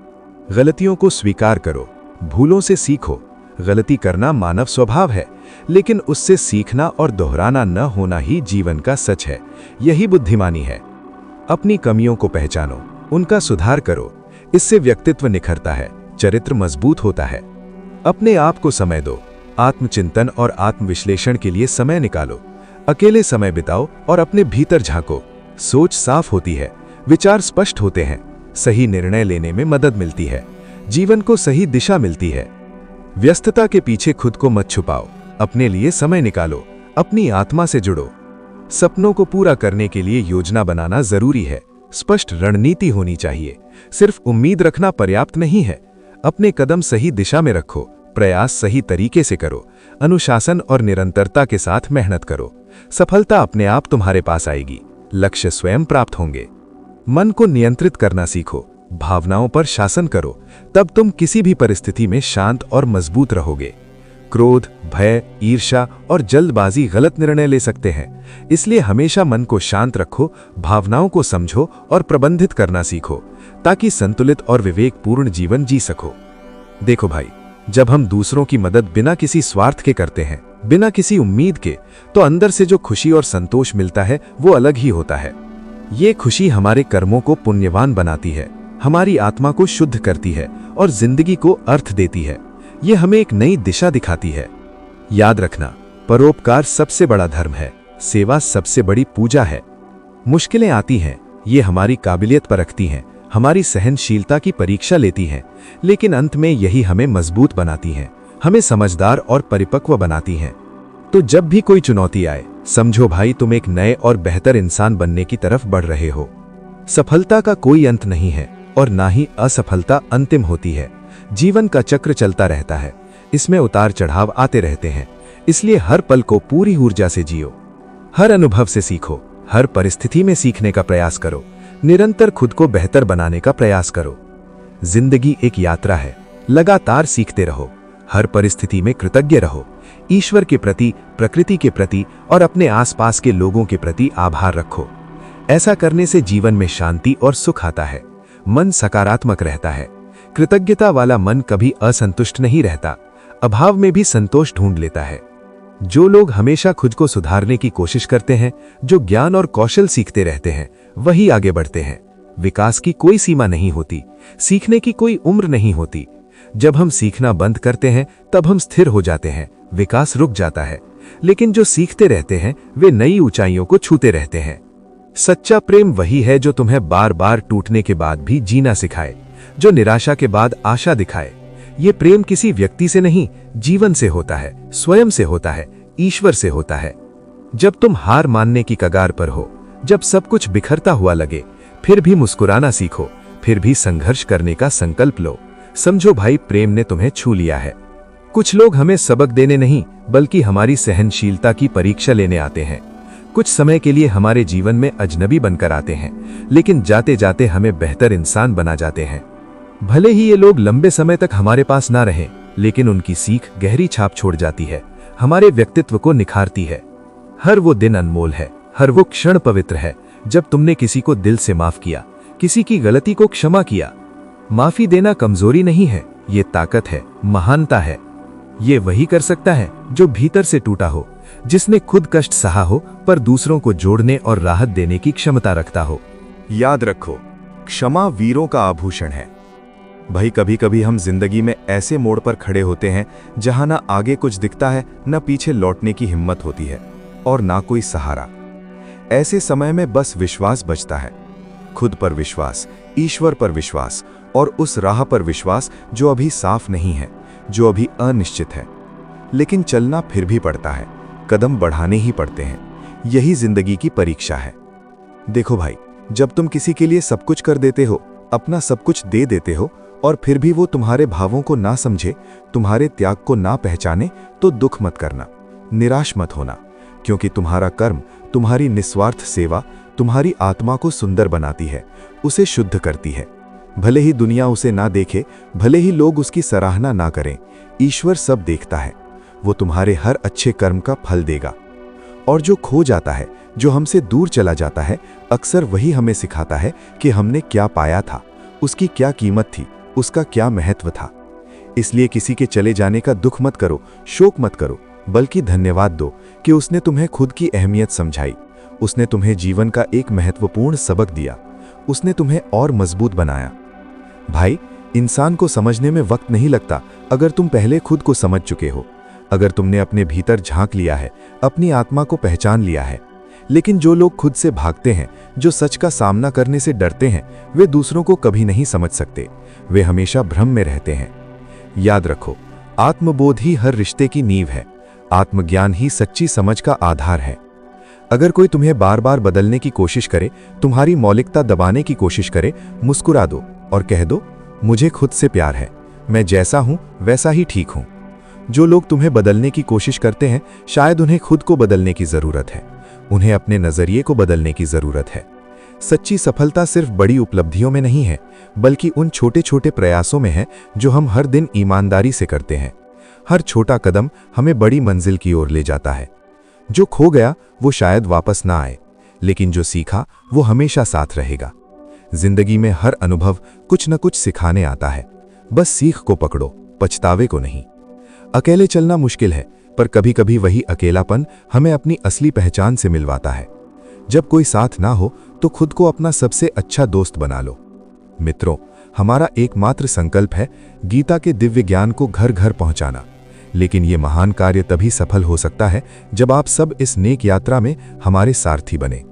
गलतियों को स्वीकार करो, भूलों से सीखो। गलती करना मानव स्वभाव है, लेकिन उससे सीखना और दोहराना न होना ही जीवन का सच है। यही बुद्धिमानी है। अपनी कमियों को पहचानो, उनका सुधार करो। इससे व्यक्तित्व निखरता है, चरित्र मजबूत होता है। अपने आप को समय दो। आत्मचिंतन और आत्मविश्लेषण के लिए समय निकालो। अकेले समय बिताओ और अपने भीतर झांको। सोच साफ होती है, विचार स्पष्ट होते हैं, सही निर्णय लेने में मदद मिलती है, जीवन को सही दिशा मिलती है। व्यस्तता के पीछे खुद को मत छुपाओ, अपने लिए समय निकालो, अपनी आत्मा से जुड़ो। सपनों को पूरा करने के लिए योजना बनाना जरूरी है, स्पष्ट रणनीति होनी चाहिए। सिर्फ उम्मीद रखना पर्याप्त नहीं है। अपने कदम सही दिशा में रखो, प्रयास सही तरीके से करो, अनुशासन और निरंतरता के साथ मेहनत करो। सफलता अपने आप तुम्हारे पास आएगी, लक्ष्य स्वयं प्राप्त होंगे। मन को नियंत्रित करना सीखो, भावनाओं पर शासन करो, तब तुम किसी भी परिस्थिति में शांत और मजबूत रहोगे। क्रोध, भय, ईर्ष्या और जल्दबाजी गलत निर्णय ले सकते हैं। इसलिए हमेशा मन को शांत रखो, भावनाओं को समझो और प्रबंधित करना सीखो, ताकि संतुलित और विवेकपूर्ण जीवन जी सको। देखो भाई, जब हम दूसरों की मदद बिना किसी स्वार्थ के करते हैं, बिना किसी उम्मीद के, तो अंदर से जो खुशी और संतोष मिलता है वो अलग ही होता है। ये खुशी हमारे कर्मों को पुण्यवान बनाती है, हमारी आत्मा को शुद्ध करती है और जिंदगी को अर्थ देती है। ये हमें एक नई दिशा दिखाती है। याद रखना, परोपकार सबसे बड़ा धर्म है, सेवा सबसे बड़ी पूजा है। मुश्किलें आती हैं, ये हमारी काबिलियत परखती हैं, हमारी सहनशीलता की परीक्षा लेती हैं, लेकिन अंत में यही हमें मजबूत बनाती हैं, हमें समझदार और परिपक्व बनाती हैं। तो जब भी कोई चुनौती आए, समझो भाई तुम एक नए और बेहतर इंसान बनने की तरफ बढ़ रहे हो। सफलता का कोई अंत नहीं है और ना ही असफलता अंतिम होती है। जीवन का चक्र चलता रहता है, इसमें उतार चढ़ाव आते रहते हैं। इसलिए हर पल को पूरी ऊर्जा से जियो, हर अनुभव से सीखो, हर परिस्थिति में सीखने का प्रयास करो, निरंतर खुद को बेहतर बनाने का प्रयास करो। जिंदगी एक यात्रा है, लगातार सीखते रहो, हर परिस्थिति में कृतज्ञ रहो। ईश्वर के प्रति, प्रकृति के प्रति और अपने आसपास के लोगों के प्रति आभार रखो। ऐसा करने से जीवन में शांति और सुख आता है, मन सकारात्मक रहता है। कृतज्ञता वाला मन कभी असंतुष्ट नहीं रहता, अभाव में भी संतोष ढूंढ लेता है। जो लोग हमेशा खुद को सुधारने की कोशिश करते हैं, जो ज्ञान और कौशल सीखते रहते हैं, वही आगे बढ़ते हैं। विकास की कोई सीमा नहीं होती, सीखने की कोई उम्र नहीं होती। जब हम सीखना बंद करते हैं, तब हम स्थिर हो जाते हैं, विकास रुक जाता है। लेकिन जो सीखते रहते हैं, वे नई ऊंचाइयों को छूते रहते हैं। सच्चा प्रेम वही है जो तुम्हें बार बार टूटने के बाद भी जीना सिखाए, जो निराशा के बाद आशा दिखाए। ये प्रेम किसी व्यक्ति से नहीं, जीवन से होता है, स्वयं से होता है, ईश्वर से होता है। जब तुम हार मानने की कगार पर हो, जब सब कुछ बिखरता हुआ लगे, फिर भी मुस्कुराना सीखो, फिर भी संघर्ष करने का संकल्प लो। समझो भाई, प्रेम ने तुम्हें छू लिया है। कुछ लोग हमें सबक देने नहीं, बल्कि हमारी सहनशीलता की परीक्षा लेने आते हैं। कुछ समय के लिए हमारे जीवन में अजनबी बनकर आते हैं, लेकिन जाते जाते हमें बेहतर इंसान बना जाते हैं। भले ही ये लोग लंबे समय तक हमारे पास ना रहें, लेकिन उनकी सीख गहरी छाप छोड़ जाती है, हमारे व्यक्तित्व को निखारती है। हर वो दिन अनमोल है, हर वो क्षण पवित्र है जब तुमने किसी को दिल से माफ किया, किसी की गलती को क्षमा किया। माफी देना कमजोरी नहीं है, ये ताकत है, महानता है। ये वही कर सकता है जो भीतर से टूटा हो, जिसने खुद कष्ट सहा हो पर दूसरों को जोड़ने और राहत देने की क्षमता रखता हो। याद रखो, क्षमा वीरों का आभूषण है। भाई, कभी कभी हम जिंदगी में ऐसे मोड़ पर खड़े होते हैं जहां ना आगे कुछ दिखता है, न पीछे लौटने की हिम्मत होती है और ना कोई सहारा। ऐसे समय में बस विश्वास बचता है, खुद पर विश्वास, ईश्वर पर विश्वास और उस राह पर विश्वास जो अभी साफ नहीं है, जो अभी अनिश्चित है। लेकिन चलना फिर भी पड़ता है, कदम बढ़ाने ही पड़ते हैं। यही जिंदगी की परीक्षा है। देखो भाई, जब तुम किसी के लिए सब कुछ कर देते हो, अपना सब कुछ दे देते हो और फिर भी वो तुम्हारे भावों को ना समझे, तुम्हारे त्याग को ना पहचाने, तो दुख मत करना, निराश मत होना, क्योंकि तुम्हारा कर्म, तुम्हारी निस्वार्थ सेवा तुम्हारी आत्मा को सुंदर बनाती है, उसे शुद्ध करती है। भले ही दुनिया उसे ना देखे, भले ही लोग उसकी सराहना ना करें, ईश्वर सब देखता है। वो तुम्हारे हर अच्छे कर्म का फल देगा। और जो खो जाता है, जो हमसे दूर चला जाता है, अक्सर वही हमें सिखाता है कि हमने क्या पाया था, उसकी क्या कीमत थी, उसका क्या महत्व था। इसलिए किसी के चले जाने का दुख मत करो, शोक मत करो, बल्कि धन्यवाद दो कि उसने तुम्हें खुद की अहमियत समझाई, उसने तुम्हें जीवन का एक महत्वपूर्ण सबक दिया, उसने तुम्हें और मजबूत बनाया। भाई, इंसान को समझने में वक्त नहीं लगता अगर तुम पहले खुद को समझ चुके हो, अगर तुमने अपने भीतर झांक लिया है, अपनी आत्मा को पहचान लिया है। लेकिन जो लोग खुद से भागते हैं, जो सच का सामना करने से डरते हैं, वे दूसरों को कभी नहीं समझ सकते, वे हमेशा भ्रम में रहते हैं। याद रखो, आत्मबोध ही हर रिश्ते की नींव है, आत्मज्ञान ही सच्ची समझ का आधार है। अगर कोई तुम्हें बार बार बदलने की कोशिश करे, तुम्हारी मौलिकता दबाने की कोशिश करे, मुस्कुरा दो और कह दो, मुझे खुद से प्यार है, मैं जैसा हूं वैसा ही ठीक हूं। जो लोग तुम्हें बदलने की कोशिश करते हैं, शायद उन्हें खुद को बदलने की जरूरत है, उन्हें अपने नजरिए को बदलने की जरूरत है। सच्ची सफलता सिर्फ बड़ी उपलब्धियों में नहीं है, बल्कि उन छोटे छोटे प्रयासों में है जो हम हर दिन ईमानदारी से करते हैं। हर छोटा कदम हमें बड़ी मंजिल की ओर ले जाता है। जो खो गया वो शायद वापस ना आए, लेकिन जो सीखा वो हमेशा साथ रहेगा। जिंदगी में हर अनुभव कुछ न कुछ सिखाने आता है, बस सीख को पकड़ो, पछतावे को नहीं। अकेले चलना मुश्किल है, पर कभी कभी वही अकेलापन हमें अपनी असली पहचान से मिलवाता है। जब कोई साथ ना हो तो खुद को अपना सबसे अच्छा दोस्त बना लो। मित्रों, हमारा एकमात्र संकल्प है गीता के दिव्य ज्ञान को घर घर पहुंचाना। लेकिन ये महान कार्य तभी सफल हो सकता है जब आप सब इस नेक यात्रा में हमारे सारथी बने।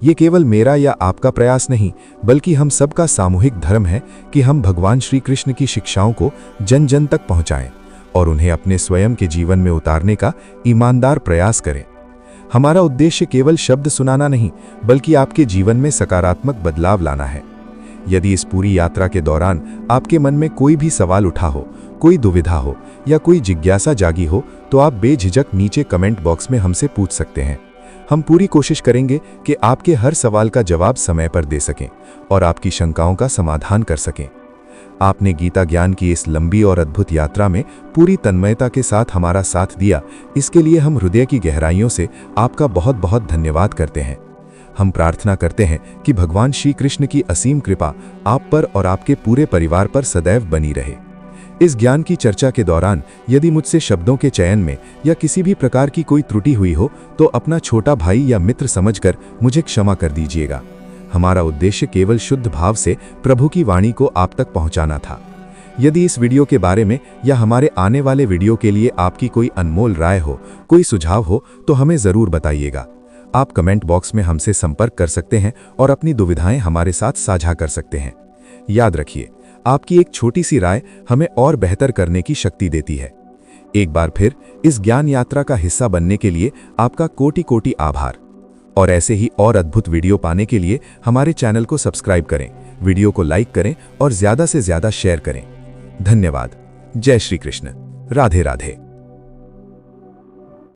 ये केवल मेरा या आपका प्रयास नहीं, बल्कि हम सबका सामूहिक धर्म है कि हम भगवान श्री कृष्ण की शिक्षाओं को जन जन तक पहुंचाएं और उन्हें अपने स्वयं के जीवन में उतारने का ईमानदार प्रयास करें। हमारा उद्देश्य केवल शब्द सुनाना नहीं, बल्कि आपके जीवन में सकारात्मक बदलाव लाना है। यदि इस पूरी यात्रा के दौरान आपके मन में कोई भी सवाल उठा हो, कोई दुविधा हो या कोई जिज्ञासा जागी हो, तो आप बेझिझक नीचे कमेंट बॉक्स में हमसे पूछ सकते हैं। हम पूरी कोशिश करेंगे कि आपके हर सवाल का जवाब समय पर दे सकें और आपकी शंकाओं का समाधान कर सकें। आपने गीता ज्ञान की इस लंबी और अद्भुत यात्रा में पूरी तन्मयता के साथ हमारा साथ दिया, इसके लिए हम हृदय की गहराइयों से आपका बहुत बहुत धन्यवाद करते हैं। हम प्रार्थना करते हैं कि भगवान श्री कृष्ण की असीम कृपा आप पर और आपके पूरे परिवार पर सदैव बनी रहे। इस ज्ञान की चर्चा के दौरान यदि मुझसे शब्दों के चयन में या किसी भी प्रकार की कोई त्रुटि हुई हो, तो अपना छोटा भाई या मित्र समझकर मुझे क्षमा कर दीजिएगा। हमारा उद्देश्य केवल शुद्ध भाव से प्रभु की वाणी को आप तक पहुंचाना था। यदि इस वीडियो के बारे में या हमारे आने वाले वीडियो के लिए आपकी कोई अनमोल राय हो, कोई सुझाव हो, तो हमें ज़रूर बताइएगा। आप कमेंट बॉक्स में हमसे संपर्क कर सकते हैं और अपनी दुविधाएं हमारे साथ साझा कर सकते हैं। याद रखिए, आपकी एक छोटी सी राय हमें और बेहतर करने की शक्ति देती है। एक बार फिर इस ज्ञान यात्रा का हिस्सा बनने के लिए आपका कोटि कोटि आभार। और ऐसे ही और अद्भुत वीडियो पाने के लिए हमारे चैनल को सब्सक्राइब करें, वीडियो को लाइक करें और ज़्यादा से ज़्यादा शेयर करें। धन्यवाद। जय श्री कृष्ण। राधे राधे।